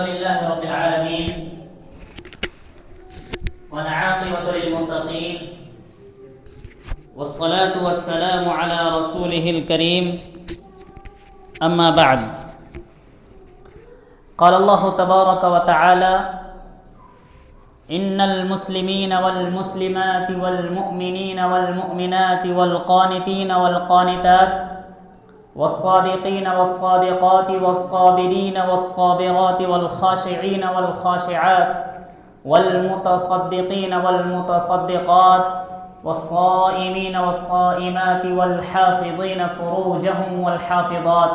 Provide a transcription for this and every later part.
لله رب العالمين والعاقبة للمتقين والصلاة والسلام على رسوله الكريم أما بعد قال الله تبارك وتعالى إن المسلمين والمسلمات والمؤمنين والمؤمنات والقانتين والقانتات والصادقين والصادقات والصابرين والصابرات والخاشعين والخاشعات والمتصدقين والمتصدقات والصائمين والصائمات والحافظين فروجهم والحافظات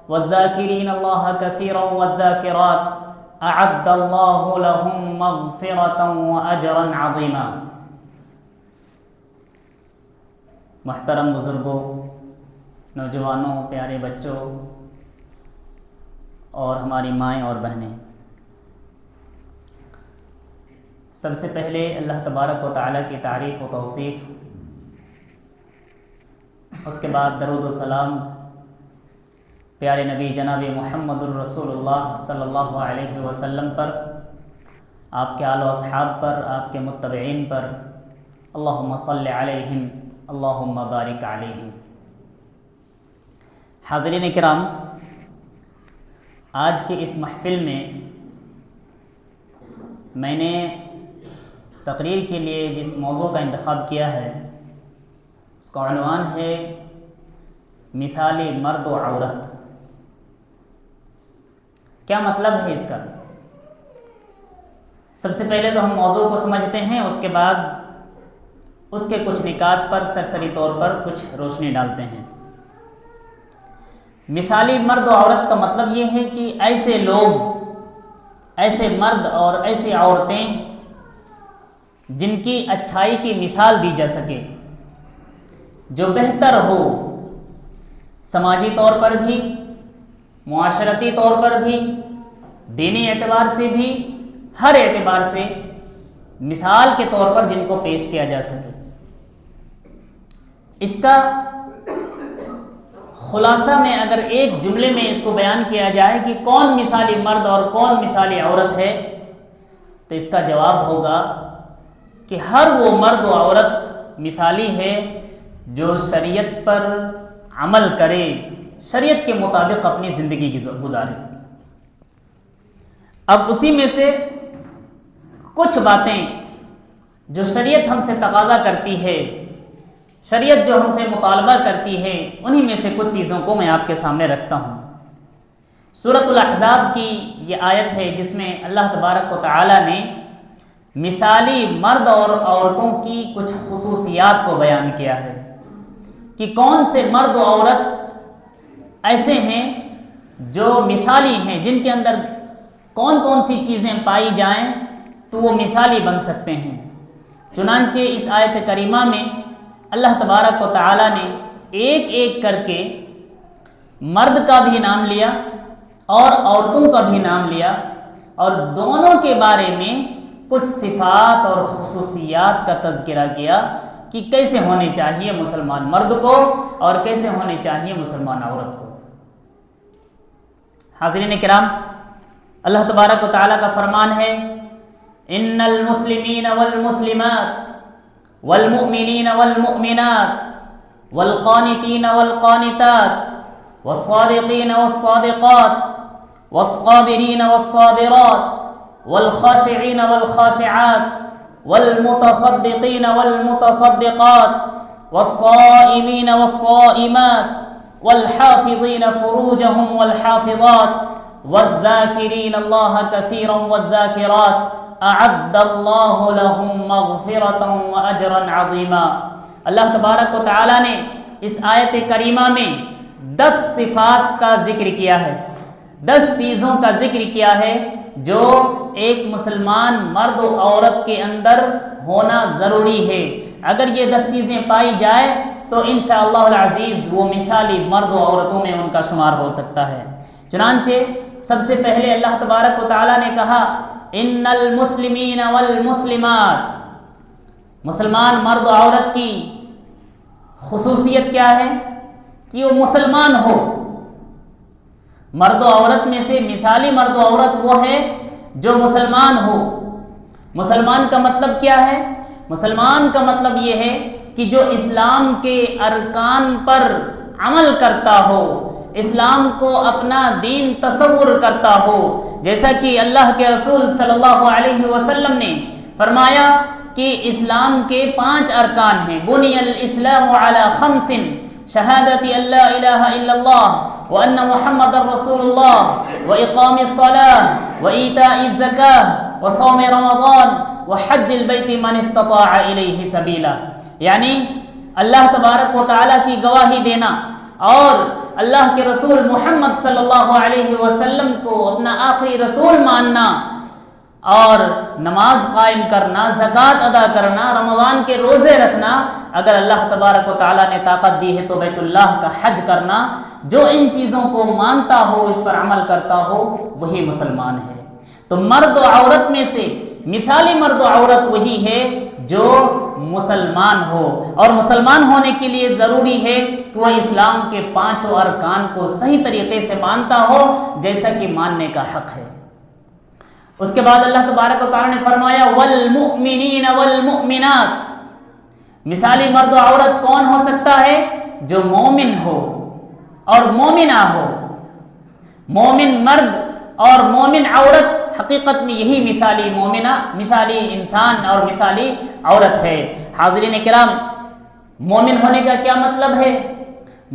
والذاكرين الله كثيرا والذاكرات أعد الله لهم مغفرة وأجرا عظيما۔ محترم بزرگوں، نوجوانوں، پیارے بچوں اور ہماری مائیں اور بہنیں، سب سے پہلے اللہ تبارک و تعالیٰ کی تعریف و توصیف، اس کے بعد درود و سلام پیارے نبی جناب محمد الرسول اللہ صلی اللہ علیہ وسلم پر، آپ کے آل و اصحاب پر، آپ کے متبعین پر، اللہم صلی علیہم اللہم بارک علیہم۔ حاضرین کرام، آج کے اس محفل میں نے تقریر کے لیے جس موضوع کا انتخاب کیا ہے اس کا عنوان ہے مثالی مرد و عورت۔ کیا مطلب ہے اس کا؟ سب سے پہلے تو ہم موضوع کو سمجھتے ہیں، اس کے بعد اس کے کچھ نکات پر سرسری طور پر کچھ روشنی ڈالتے ہیں۔ مثالی مرد و عورت کا مطلب یہ ہے کہ ایسے لوگ، ایسے مرد اور ایسی عورتیں جن کی اچھائی کی مثال دی جا سکے، جو بہتر ہو، سماجی طور پر بھی، معاشرتی طور پر بھی، دینی اعتبار سے بھی، ہر اعتبار سے مثال کے طور پر جن کو پیش کیا جا سکے۔ اس کا خلاصہ میں اگر ایک جملے میں اس کو بیان کیا جائے کہ کون مثالی مرد اور کون مثالی عورت ہے، تو اس کا جواب ہوگا کہ ہر وہ مرد و عورت مثالی ہے جو شریعت پر عمل کرے، شریعت کے مطابق اپنی زندگی گزارے۔ اب اسی میں سے کچھ باتیں جو شریعت ہم سے تقاضا کرتی ہے، شریعت جو ہم سے مطالبہ کرتی ہے، انہی میں سے کچھ چیزوں کو میں آپ کے سامنے رکھتا ہوں۔ سورۃ الاحزاب کی یہ آیت ہے جس میں اللہ تبارک و تعالی نے مثالی مرد اور عورتوں کی کچھ خصوصیات کو بیان کیا ہے کہ کون سے مرد و عورت ایسے ہیں جو مثالی ہیں، جن کے اندر کون کون سی چیزیں پائی جائیں تو وہ مثالی بن سکتے ہیں۔ چنانچہ اس آیت کریمہ میں اللہ تبارک و تعالی نے ایک ایک کر کے مرد کا بھی نام لیا اور عورتوں کا بھی نام لیا، اور دونوں کے بارے میں کچھ صفات اور خصوصیات کا تذکرہ کیا کہ کیسے ہونے چاہیے مسلمان مرد کو اور کیسے ہونے چاہیے مسلمان عورت کو۔ حاضرین کرام، اللہ تبارک و تعالیٰ کا فرمان ہے ان المسلمین والمسلمات والمؤمنین والمؤمنات والقانتین والقانتات والصادقین والصادقات والصابرین والصابرات والخاشعین والخاشعات والمتصدقین والمتصدقات والصائمین والصائمات والحافظین فروجهم والحافظات والذاکرین اللہ کثیرا والذاکرات اعد اللہ لهم مغفرة واجرا عظیما۔ اللہ تبارک و تعالی نے اس آیت کریمہ میں 10 صفات کا ذکر کیا ہے، 10 چیزوں کا ذکر کیا ہے جو ایک مسلمان مرد و عورت کے اندر ہونا ضروری ہے۔ اگر یہ 10 چیزیں پائی جائے تو انشاءاللہ العزیز وہ مثالی مرد و عورتوں میں ان کا شمار ہو سکتا ہے۔ چنانچہ سب سے پہلے اللہ تبارک و تعالی نے کہا ان المسلمین والمسلمات، مسلمان مرد و عورت کی خصوصیت کیا ہے کہ وہ مسلمان ہو، مرد و عورت میں سے مثالی مرد و عورت وہ ہے جو مسلمان ہو۔ مسلمان کا مطلب کیا ہے؟ مسلمان کا مطلب یہ ہے کہ جو اسلام کے ارکان پر عمل کرتا ہو، اسلام کو اپنا دین تصور کرتا ہو، جیسا کہ اللہ کے رسول صلی اللہ علیہ وسلم نے فرمایا کہ اسلام کے 5 ارکان ہیں۔ بنی الاسلام علی 5 شہادت اللہ الہ الا اللہ وان محمد رسول اللہ واقام الصلاۃ وایتاء الزکاۃ وصوم رمضان وحج البیت من استطاع الیہ سبیلا، یعنی اللہ تبارک و تعالیٰ کی گواہی دینا اور اللہ کے رسول محمد صلی اللہ علیہ وسلم کو اپنا آخری رسول ماننا اور نماز قائم کرنا، زکوٰۃ ادا کرنا، رمضان کے روزے رکھنا، اگر اللہ تبارک و تعالیٰ نے طاقت دی ہے تو بیت اللہ کا حج کرنا، جو ان چیزوں کو مانتا ہو، اس پر عمل کرتا ہو، وہی مسلمان ہے۔ تو مرد و عورت میں سے مثالی مرد و عورت وہی ہے جو مسلمان ہو، اور مسلمان ہونے کے لیے ضروری ہے کہ وہ اسلام کے 5 ارکان کو صحیح طریقے سے مانتا ہو جیسا کہ ماننے کا حق ہے۔ اس کے بعد اللہ تبارک و تعالیٰ نے فرمایا والمؤمنین والمؤمنات، مثالی مرد و عورت کون ہو سکتا ہے؟ جو مومن ہو اور مومنہ ہو۔ مومن مرد اور مومن عورت حقیقت میں یہی مثالی مومنہ، مثالی انسان اور مثالی عورت ہے۔ حاضرین کرام، مومن ہونے کا کیا مطلب ہے؟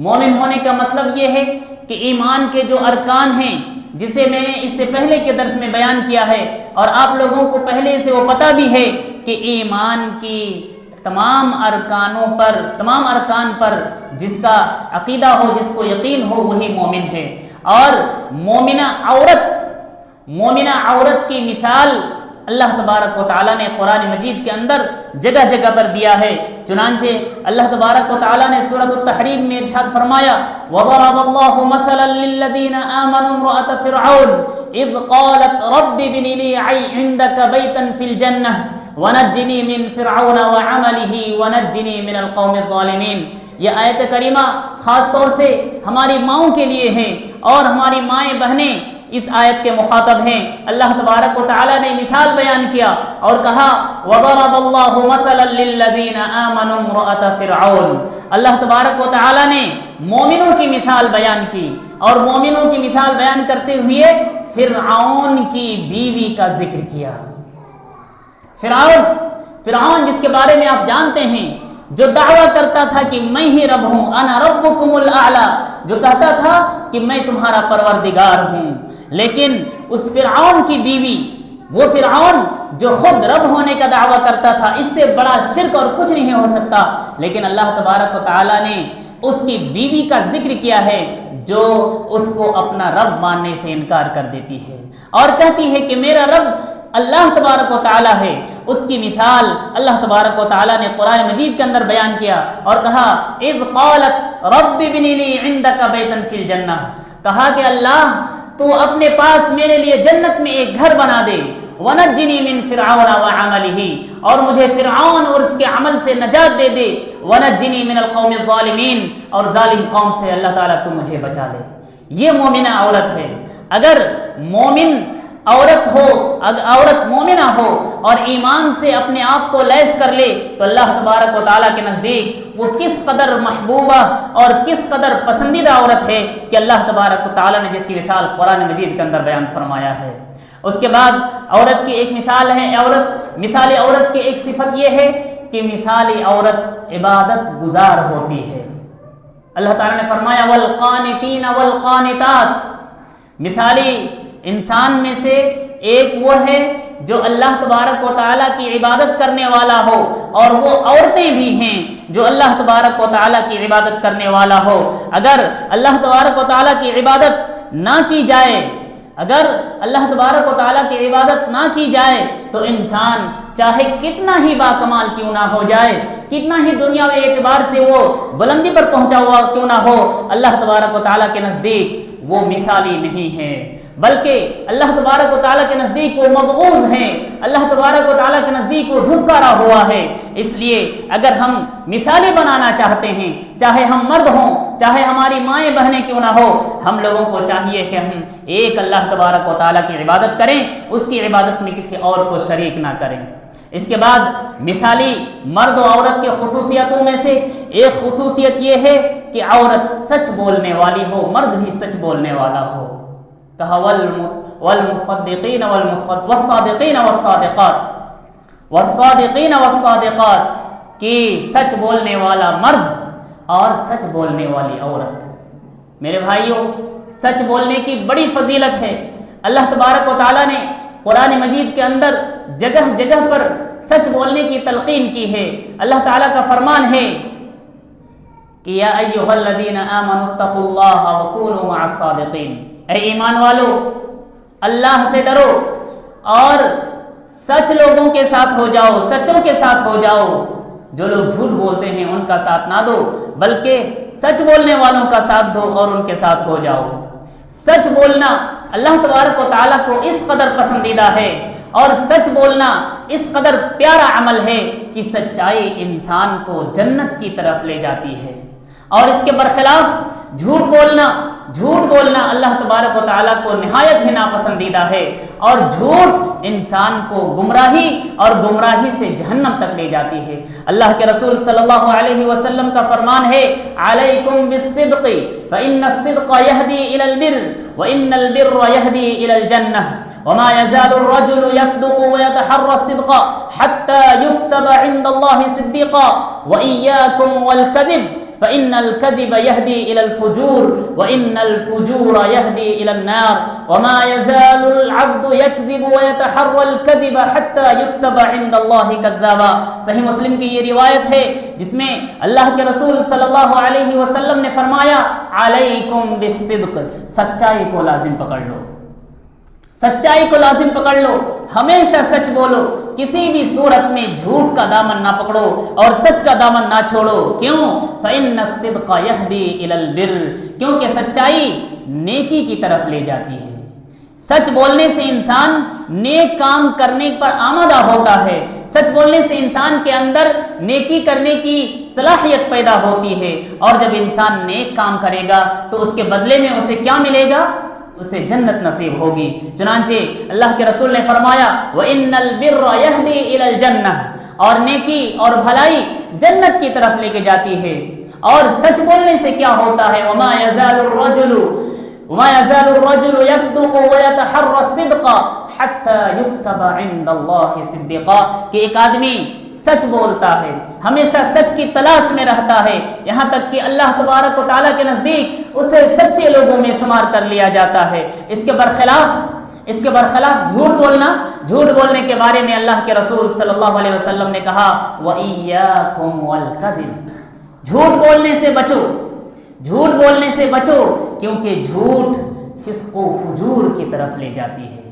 مومن ہونے کا مطلب یہ ہے کہ ایمان کے جو ارکان ہیں، جسے میں نے اس سے پہلے کے درس میں بیان کیا ہے اور آپ لوگوں کو پہلے سے وہ پتہ بھی ہے کہ ایمان کی تمام ارکان پر جس کا عقیدہ ہو، جس کو یقین ہو، وہی مومن ہے۔ اور مومنہ عورت کی مثال اللہ تبارک و تعالیٰ نے قرآن مجید کے اندر جگہ جگہ پر دیا ہے۔ چنانچہ اللہ تبارک و تعالیٰ نے سورۃ التحریم میں ارشاد فرمایا وَضَرَبَ اللَّهُ مَثَلًا لِّلَّذِينَ آمَنُوا امْرَأَتَ فِرْعَوْنَ إِذْ قَالَتْ رَبِّ ابْنِ لِي عِندَكَ بَيْتًا فِي الْجَنَّةِ وَنَجِّنِي مِنْ فِرْعَوْنَ وَعَمَلِهِ وَنَجِّنِي مِنَ الْقَوْمِ الظَّالِمِينَ۔ یہ آیت کریمہ خاص طور سے ہماری ماؤں کے لیے ہے، اور ہماری مائیں بہنیں اس آیت کے مخاطب ہیں۔ اللہ تبارک و تعالیٰ نے مثال بیان کیا اور کہا وَضَرَبَ اللَّهُ مَثَلًا لِّلَّذِينَ آمَنُوا امْرَأَتَ فِرْعَوْنَ۔ اللہ تبارک و تعالیٰ نے مومنوں کی مثال بیان کی، اور مومنوں کی مثال بیان کرتے ہوئے فرعون کی بیوی کا ذکر کیا۔ فرعون جس کے بارے میں آپ جانتے ہیں، جو دعویٰ کرتا تھا کہ میں ہی رب ہوں، انا ربکم الاعلی، جو کہتا تھا کہ میں تمہارا پروردگار ہوں، لیکن اس فرعون کی بیوی، وہ فرعون جو خود رب ہونے کا دعویٰ کرتا تھا، اس سے بڑا شرک اور کچھ نہیں ہو سکتا، لیکن اللہ تبارک و تعالیٰ نے اس کی بیوی کا ذکر کیا ہے جو اس کو اپنا رب ماننے سے انکار کر دیتی ہے اور کہتی ہے کہ میرا رب اللہ تبارک و تعالیٰ ہے۔ اس کی مثال اللہ تبارک و تعالیٰ نے قرآن مجید کے اندر بیان کیا اور کہا اذ قالت رب ابن لی عندک بیتا فی الجنہ، کہا کہ اللہ تو اپنے پاس میرے لیے جنت میں ایک گھر بنا دے، ونجنی من فرعون وعملہ، اور مجھے فرعون اور اس کے عمل سے نجات دے دے، ونجنی من القوم الظالمین، اور ظالم قوم سے اللہ تعالیٰ تو مجھے بچا لے۔ یہ مومنہ عورت ہے۔ اگر مومن عورت مومنہ ہو اور ایمان سے اپنے آپ کو لیس کر لے تو اللہ تبارک و تعالیٰ کے نزدیک وہ کس قدر محبوبہ اور کس قدر پسندیدہ عورت ہے کہ اللہ تبارک و تعالیٰ نے جس کی مثال قرآن مجید کے اندر بیان فرمایا ہے۔ اس کے بعد عورت کی ایک مثال ہے، مثالی عورت کی ایک صفت یہ ہے کہ مثالی عورت عبادت گزار ہوتی ہے۔ اللہ تعالیٰ نے فرمایا والقانتین والقانتات، مثالی انسان میں سے ایک وہ ہے جو اللہ تبارک و تعالیٰ کی عبادت کرنے والا ہو، اور وہ عورتیں بھی ہیں جو اللہ تبارک و تعالیٰ کی عبادت کرنے والا ہو۔ اگر اللہ تبارک و تعالیٰ کی عبادت نہ کی جائے، نہ کی جائے تو انسان چاہے کتنا ہی باکمال کیوں نہ ہو جائے، کتنا ہی دنیاوی اعتبار سے وہ بلندی پر پہنچا ہوا کیوں نہ ہو، اللہ تبارک و تعالیٰ کے نزدیک وہ مثالی نہیں ہے، بلکہ اللہ تبارک و تعالیٰ کے نزدیک وہ مبغوض ہیں، اللہ تبارک و تعالیٰ کے نزدیک وہ دھتکارا ہوا ہے۔ اس لیے اگر ہم مثالی بنانا چاہتے ہیں، چاہے ہم مرد ہوں چاہے ہماری مائیں بہنیں کیوں نہ ہو، ہم لوگوں کو چاہیے کہ ہم ایک اللہ تبارک و تعالیٰ کی عبادت کریں، اس کی عبادت میں کسی اور کو شریک نہ کریں۔ اس کے بعد مثالی مرد و عورت کے خصوصیتوں میں سے ایک خصوصیت یہ ہے کہ عورت سچ بولنے والی ہو، مرد بھی سچ بولنے والا ہو۔ کہا والمصدقین والصادقین والصادقات کہ سچ بولنے والا مرد اور سچ بولنے والی عورت۔ میرے بھائیوں، سچ بولنے کی بڑی فضیلت ہے۔ اللہ تبارک و تعالیٰ نے قرآن مجید کے اندر جگہ جگہ پر سچ بولنے کی تلقین کی ہے۔ اللہ تعالیٰ کا فرمان ہے کہ یا ایھا الذین آمنوا اتقوا اللہ وکونوا مع الصادقین، اے ایمان والو اللہ سے ڈرو اور سچ لوگوں کے ساتھ ہو جاؤ، سچوں کے ساتھ ہو جاؤ۔ جو لوگ جھوٹ بولتے ہیں ان کا ساتھ نہ دو، بلکہ سچ بولنے والوں کا ساتھ دو اور ان کے ساتھ ہو جاؤ۔ سچ بولنا اللہ تبارک و تعالیٰ کو اس قدر پسندیدہ ہے اور سچ بولنا اس قدر پیارا عمل ہے کہ سچائی انسان کو جنت کی طرف لے جاتی ہے، اور اس کے برخلاف جھوٹ بولنا اللہ تبارک و تعالیٰ کو نہایت ہی ناپسندیدہ ہے، اور جھوٹ انسان کو گمراہی اور گمراہی سے جہنم تک لے جاتی ہے۔ اللہ کے رسول صلی اللہ علیہ وسلم کا فرمان ہے علیکم بالصدق فإن الصدق يهدي إلى البر وإن البر يهدي إلى الجنة وما يزال الرجل يصدق ويتحرى الصدق حتى يكتب عند الله صديقا وإياكم والكذب فإن الكذب يهدي إلى الفجور وإن الفجور يهدي إلى النار وما يزال العبد يكذب ويتحرى الكذب حتى يكتب عند الله كذابا۔ صحیح مسلم کی یہ روایت ہے جس میں اللہ کے رسول صلی اللہ علیہ وسلم نے فرمایا علیکم بالصدق، سچائی کو لازم پکڑ لو، سچائی کو لازم پکڑ لو، ہمیشہ سچ بولو، کسی بھی صورت میں جھوٹ کا دامن نہ پکڑو اور سچ کا دامن نہ چھوڑو۔ کیوں؟ فإن الصدق يهدي إلى البر، کیونکہ سچائی نیکی کی طرف لے جاتی ہے۔ سچ بولنے سے انسان نیک کام کرنے پر آمادہ ہوتا ہے، سچ بولنے سے انسان کے اندر نیکی کرنے کی صلاحیت پیدا ہوتی ہے، اور جب انسان نیک کام کرے گا تو اس کے بدلے میں اسے کیا ملے گا؟ اسے جنت نصیب ہوگی۔ چنانچہ اللہ کے رسول نے فرمایا وَإِنَّ الْبِرَّ يَهْدِي إِلَى الْجَنَّةِ، اور نیکی اور بھلائی جنت کی طرف لے کے جاتی ہے۔ اور سچ بولنے سے کیا ہوتا ہے؟ وَمَا يَزَالُ الرَّجُلُ يَصْدُقُ وَيَتَحَرَّى الصِّدْقَ حَتَّى يُكْتَبَ عِندَ اللَّهِ صِدِّقًا، کہ ایک آدمی سچ بولتا ہے، ہمیشہ سچ کی تلاش میں رہتا ہے، یہاں تک کہ اللہ تبارک و تعالیٰ کے نزدیک اسے سچے لوگوں میں شمار کر لیا جاتا ہے۔ اس کے برخلاف جھوٹ بولنے کے بارے میں اللہ کے رسول صلی اللہ علیہ وسلم نے کہا وَإِيَّاكُمْ وَالْكَذِبَ، جھوٹ بولنے سے بچو کیونکہ جھوٹ فسق و فجور کی طرف لے جاتی ہے۔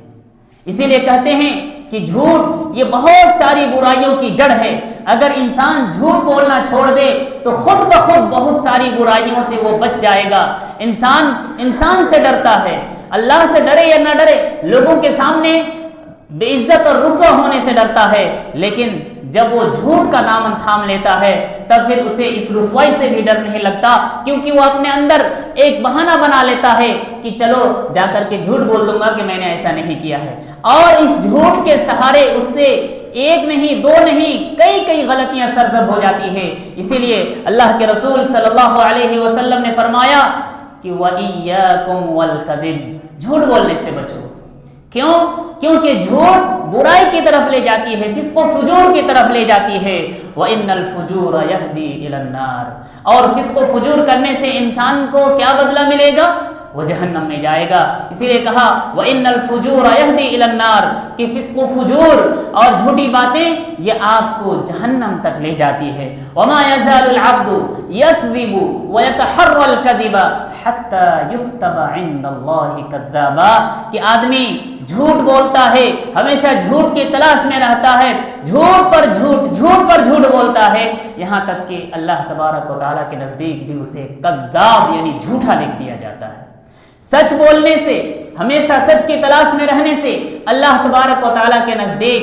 اسی لیے کہتے ہیں کہ جھوٹ یہ بہت ساری برائیوں کی جڑ ہے۔ اگر انسان جھوٹ بولنا چھوڑ دے تو خود بخود بہت ساری برائیوں سے وہ بچ جائے گا۔ انسان سے ڈرتا ہے، اللہ سے ڈرے یا نہ ڈرے، لوگوں کے سامنے بے عزت اور رسوا ہونے سے ڈرتا ہے، لیکن جب وہ جھوٹ کا دامن تھام لیتا ہے تب پھر اسے اس رسوائی سے بھی ڈر نہیں لگتا، کیونکہ وہ اپنے اندر ایک بہانہ بنا لیتا ہے کہ چلو جا کر کے جھوٹ بول دوں گا کہ میں نے ایسا نہیں کیا ہے، اور اس جھوٹ کے سہارے اس سے ایک نہیں دو نہیں کئی غلطیاں سرزد ہو جاتی ہیں۔ اسی لیے اللہ کے رسول صلی اللہ علیہ وسلم نے فرمایا کہ وَإِيَّاكُمْ وَالْكَذِبَ، جھوٹ بولنے سے بچو۔ کیوں؟ کیونکہ جھوٹ برائی کی طرف لے جاتی ہے، فسق و فجور کی طرف لے جاتی ہے۔ وَإِنَّ الْفُجُورَ يَهْدِي إِلَى النَّارِ، اور فسق و فجور کرنے سے انسان کو کیا بدلہ ملے گا؟ وہ جہنم میں جائے گا۔ اسی لیے کہا وَإِنَّ الْفُجُورَ يَهْدِي إِلَى النَّارِ، کہ فسق و فجور اور جھوٹی باتیں یہ آپ کو جہنم تک لے جاتی ہے۔ وَمَا يَزَالُ الْعَبْدُ يَكْذِبُ وَيَتَحَرَّى الْكَذِبَ حَتَّى يُكْتَبَ عِندَ اللَّهِ كَذَّابًا، کہ آدمی جھوٹ بولتا ہے، ہمیشہ جھوٹ کی تلاش میں رہتا ہے، جھوٹ پر جھوٹ بولتا ہے، یہاں تک کہ اللہ تبارک و تعالیٰ کے نزدیک بھی اسے کذاب یعنی جھوٹا لکھ دیا جاتا ہے۔ سچ بولنے سے، ہمیشہ سچ کی تلاش میں رہنے سے اللہ تبارک و تعالیٰ کے نزدیک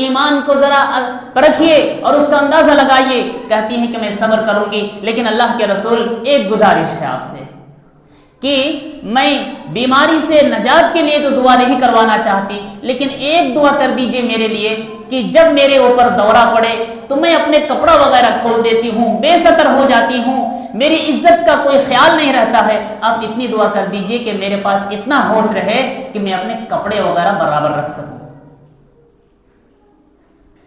ایمان کو ذرا پرکھیے اور اس کا اندازہ لگائیے. کہتی ہیں کہ میں صبر کروں گی، لیکن اللہ کے رسول ایک گزارش ہے آپ سے کہ میں بیماری سے نجات کے لیے تو دعا نہیں کروانا چاہتی، لیکن ایک دعا کر دیجئے میرے لیے کہ جب میرے اوپر دورہ پڑے تو میں اپنے کپڑا وغیرہ کھول دیتی ہوں، بے ستر ہو جاتی ہوں، میری عزت کا کوئی خیال نہیں رہتا ہے. آپ اتنی دعا کر دیجئے کہ میرے پاس اتنا ہوش رہے کہ میں اپنے کپڑے وغیرہ برابر رکھ سکوں.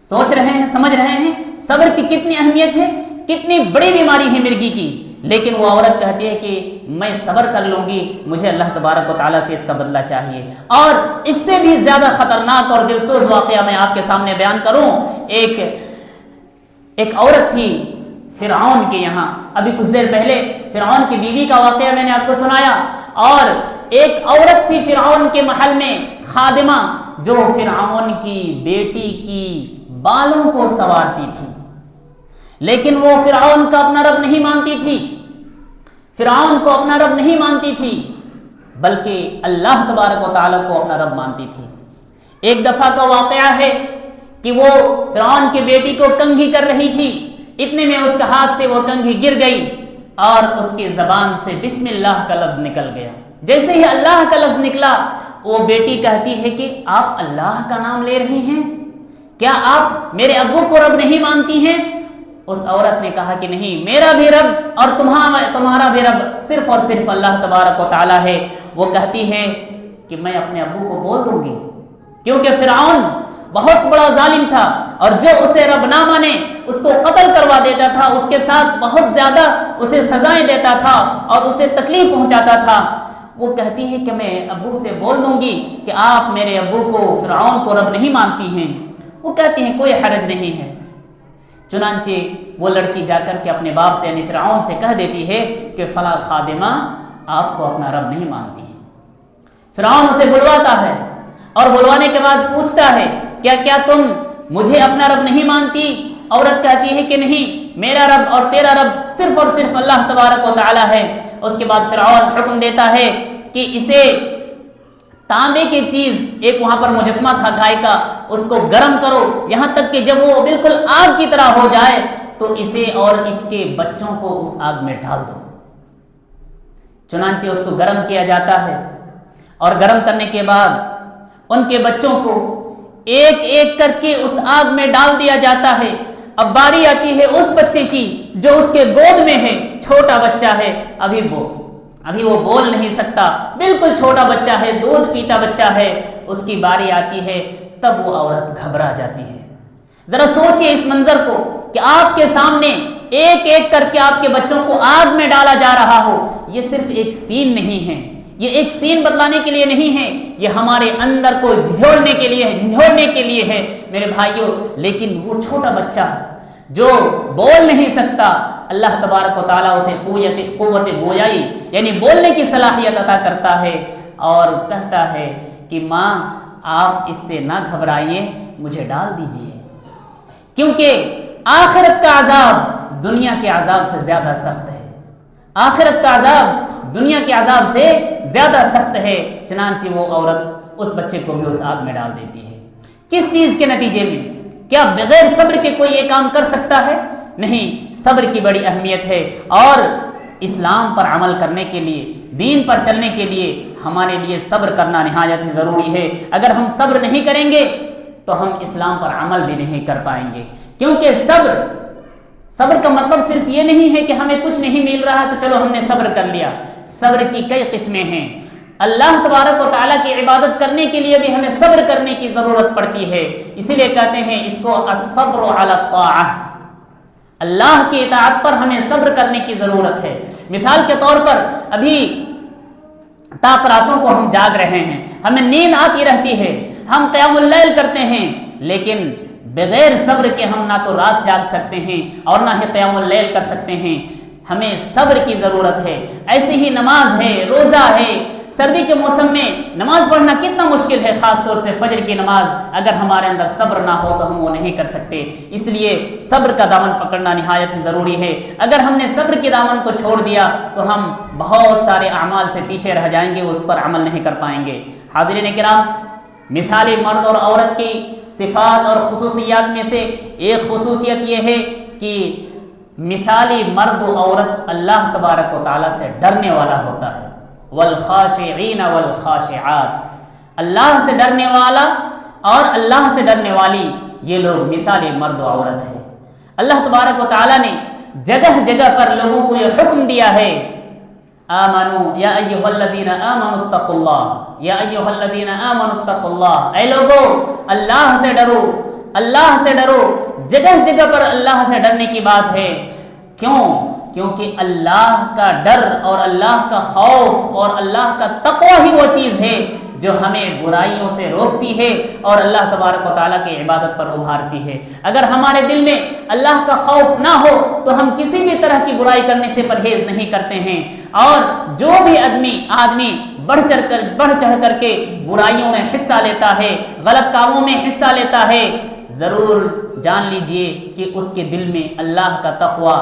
سوچ رہے ہیں، سمجھ رہے ہیں صبر کی کتنی اہمیت ہے، کتنی بڑی بیماری ہے مرگی کی. لیکن وہ عورت کہتی ہے کہ میں صبر کر لوں گی، مجھے اللہ تبارک و تعالیٰ سے اس کا بدلہ چاہیے. اور اس سے بھی زیادہ خطرناک اور دلسوز واقعہ میں آپ کے سامنے بیان کروں. ایک عورت تھی فرعون کے یہاں، ابھی کچھ دیر پہلے فرعون کی بیوی کا واقعہ میں نے آپ کو سنایا. اور ایک عورت تھی فرعون کے محل میں خادمہ، جو فرعون کی بیٹی کی بالوں کو سنوارتی تھی، لیکن وہ فرعون کا اپنا رب نہیں مانتی تھی، فرعون کو اپنا رب نہیں مانتی تھی، بلکہ اللہ تبارک و تعالیٰ کو اپنا رب مانتی تھی. ایک دفعہ کا واقعہ ہے کہ وہ فرعون کی بیٹی کو کنگھی کر رہی تھی، اتنے میں اس کے ہاتھ سے وہ کنگھی گر گئی اور اس کی زبان سے بسم اللہ کا لفظ نکل گیا. جیسے ہی اللہ کا لفظ نکلا، وہ بیٹی کہتی ہے کہ آپ اللہ کا نام لے رہی ہیں، کیا آپ میرے ابو کو رب نہیں مانتی ہیں؟ اس عورت نے کہا کہ نہیں، میرا بھی رب اور تمہارا بھی رب صرف اور صرف اللہ تبارک و تعالیٰ ہے. وہ کہتی ہے کہ میں اپنے ابو کو بول دوں گی، کیونکہ فرعون بہت بڑا ظالم تھا اور جو اسے رب نہ مانے اس کو قتل کروا دیتا تھا، اس کے ساتھ بہت زیادہ اسے سزائیں دیتا تھا اور اسے تکلیف پہنچاتا تھا. وہ کہتی ہے کہ میں ابو سے بول دوں گی کہ آپ میرے ابو کو فرعون کو رب نہیں مانتی ہیں. وہ کہتی ہیں کوئی حرج نہیں ہے. چنانچہ وہ لڑکی جا کر کے اپنے باپ سے یعنی فرعون سے کہہ دیتی ہے کہ فلاں خادمہ آپ کو اپنا رب نہیں مانتی ہے. فرعون اسے بلواتا ہے اور بلوانے کے بعد پوچھتا ہے کیا تم مجھے اپنا رب نہیں مانتی؟ عورت کہتی ہے کہ نہیں، میرا رب اور تیرا رب صرف اور صرف اللہ تبارک و تعالیٰ ہے. اس کے بعد فرعون حکم دیتا ہے کہ اسے تانبے کی چیز، ایک وہاں پر مجسمہ تھا گائے کا، اس کو گرم کرو یہاں تک کہ جب وہ بالکل آگ کی طرح ہو جائے تو اسے اور اس کے بچوں کو اس آگ میں ڈال دو. چنانچہ اس کو گرم کیا جاتا ہے اور گرم کرنے کے بعد ان کے بچوں کو ایک ایک کر کے اس آگ میں ڈال دیا جاتا ہے. اب باری آتی ہے اس بچے کی جو اس کے گود میں ہے، چھوٹا بچہ ہے، ابھی وہ بول نہیں سکتا، بالکل چھوٹا بچہ ہے، دودھ پیتا بچہ ہے. اس کی باری آتی ہے تب وہ عورت گھبرا جاتی ہے. ذرا سوچئے اس منظر کو کہ آپ کے سامنے ایک ایک کر کے آپ کے بچوں کو آگ میں ڈالا جا رہا ہو. یہ صرف ایک سین نہیں ہے، یہ ایک سین بتلانے کے لیے نہیں ہے، یہ ہمارے اندر کو جھنجھوڑنے کے لیے ہے میرے بھائیوں. لیکن وہ چھوٹا بچہ جو بول نہیں سکتا، اللہ تبارک و تعالیٰ اسے قوت گویائی یعنی بولنے کی صلاحیت عطا کرتا ہے اور کہتا ہے کہ ماں آپ اس سے نہ گھبرائیے، مجھے ڈال دیجیے، کیونکہ آخرت کا عذاب دنیا کے عذاب سے زیادہ سخت ہے. آخرت کا عذاب دنیا کے عذاب سے زیادہ سخت ہے. چنانچہ وہ عورت اس بچے کو بھی اس آگ میں ڈال دیتی ہے. کس چیز کے نتیجے میں؟ کیا بغیر صبر کے کوئی یہ کام کر سکتا ہے؟ نہیں. صبر کی بڑی اہمیت ہے اور اسلام پر عمل کرنے کے لیے، دین پر چلنے کے لیے ہمارے لیے صبر کرنا نہایت ہی ضروری ہے. اگر ہم صبر نہیں کریں گے تو ہم اسلام پر عمل بھی نہیں کر پائیں گے. کیونکہ صبر کا مطلب صرف یہ نہیں ہے کہ ہمیں کچھ نہیں مل رہا تو چلو ہم نے صبر کر لیا. صبر کی کئی قسمیں ہیں. اللہ تبارک و تعالیٰ کی عبادت کرنے کے لیے بھی ہمیں صبر کرنے کی ضرورت پڑتی ہے. اسی لیے کہتے ہیں اس کو الصبر علی الطاعہ، اللہ کی اطاعت پر ہمیں صبر کرنے کی ضرورت ہے. مثال کے طور پر ابھی راتوں کو ہم جاگ رہے ہیں، ہمیں نیند آتی رہتی ہے، ہم قیام اللیل کرتے ہیں، لیکن بغیر صبر کے ہم نہ تو رات جاگ سکتے ہیں اور نہ ہی قیام اللیل کر سکتے ہیں. ہمیں صبر کی ضرورت ہے. ایسے ہی نماز ہے، روزہ ہے. سردی کے موسم میں نماز پڑھنا کتنا مشکل ہے، خاص طور سے فجر کی نماز. اگر ہمارے اندر صبر نہ ہو تو ہم وہ نہیں کر سکتے. اس لیے صبر کا دامن پکڑنا نہایت ہی ضروری ہے. اگر ہم نے صبر کے دامن کو چھوڑ دیا تو ہم بہت سارے اعمال سے پیچھے رہ جائیں گے، اس پر عمل نہیں کر پائیں گے. حاضرین کرام، مثالی مرد اور عورت کی صفات اور خصوصیات میں سے ایک خصوصیت یہ ہے کہ مثالی مرد و عورت اللہ تبارک و تعالیٰ سے ڈرنے والا ہوتا ہے. والخاشعین والخاشعات، اللہ سے ڈرنے والا اور اللہ سے ڈرنے والی، یہ لوگ مثالی مرد و عورت ہے. اللہ تبارک و تعالیٰ نے جگہ جگہ پر لوگوں کو یہ حکم دیا ہے، آمنو یا ایھا الذین آمنوا اتقوا اللہ، یا ایھا الذین آمنوا اتقوا اللہ، اے لوگو اللہ سے ڈرو، اللہ سے ڈرو. جگہ جگہ پر اللہ سے ڈرنے کی بات ہے. کیوں؟ کیونکہ اللہ کا ڈر اور اللہ کا خوف اور اللہ کا تقوی ہی وہ چیز ہے جو ہمیں برائیوں سے روکتی ہے اور اللہ تبارک و تعالیٰ کی عبادت پر ابھارتی ہے. اگر ہمارے دل میں اللہ کا خوف نہ ہو تو ہم کسی بھی طرح کی برائی کرنے سے پرہیز نہیں کرتے ہیں. اور جو بھی آدمی بڑھ چڑھ کر کے برائیوں میں حصہ لیتا ہے، غلط کاموں میں حصہ لیتا ہے، ضرور جان لیجئے کہ اس کے دل میں اللہ کا تقوی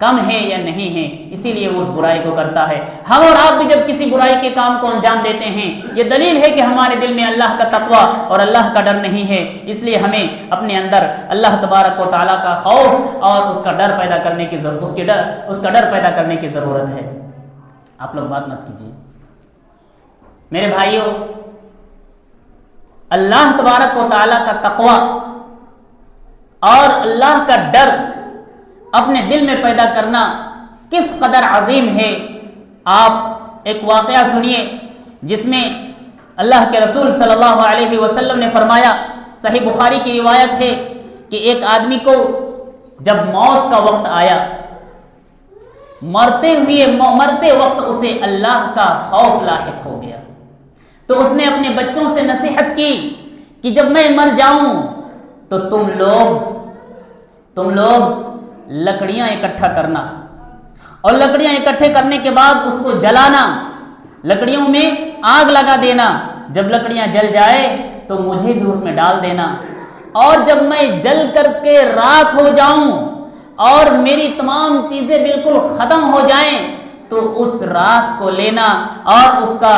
کم ہے یا نہیں ہے، اسی لیے وہ اس برائی کو کرتا ہے. ہم اور آپ بھی جب کسی برائی کے کام کو انجام دیتے ہیں، یہ دلیل ہے کہ ہمارے دل میں اللہ کا تقوی اور اللہ کا ڈر نہیں ہے. اس لیے ہمیں اپنے اندر اللہ تبارک و تعالیٰ کا خوف اور اس کا ڈر پیدا کرنے کی ضرورت ہے. آپ لوگ بات مت کیجیے میرے بھائیوں. اللہ تبارک و تعالیٰ کا تقوی اور اللہ کا ڈر اپنے دل میں پیدا کرنا کس قدر عظیم ہے. آپ ایک واقعہ سنیے جس میں اللہ کے رسول صلی اللہ علیہ وسلم نے فرمایا، صحیح بخاری کی روایت ہے کہ ایک آدمی کو جب موت کا وقت آیا، مرتے وقت اسے اللہ کا خوف لاحق ہو گیا، تو اس نے اپنے بچوں سے نصیحت کی کہ جب میں مر جاؤں تو تم لوگ لکڑیاں اکٹھا کرنا، اور لکڑیاں اکٹھے کرنے کے بعد اس کو جلانا، لکڑیوں میں آگ لگا دینا. جب لکڑیاں جل جائے تو مجھے بھی اس میں ڈال دینا، اور جب میں جل کر کے راکھ ہو جاؤں اور میری تمام چیزیں بالکل ختم ہو جائیں تو اس راکھ کو لینا اور اس کا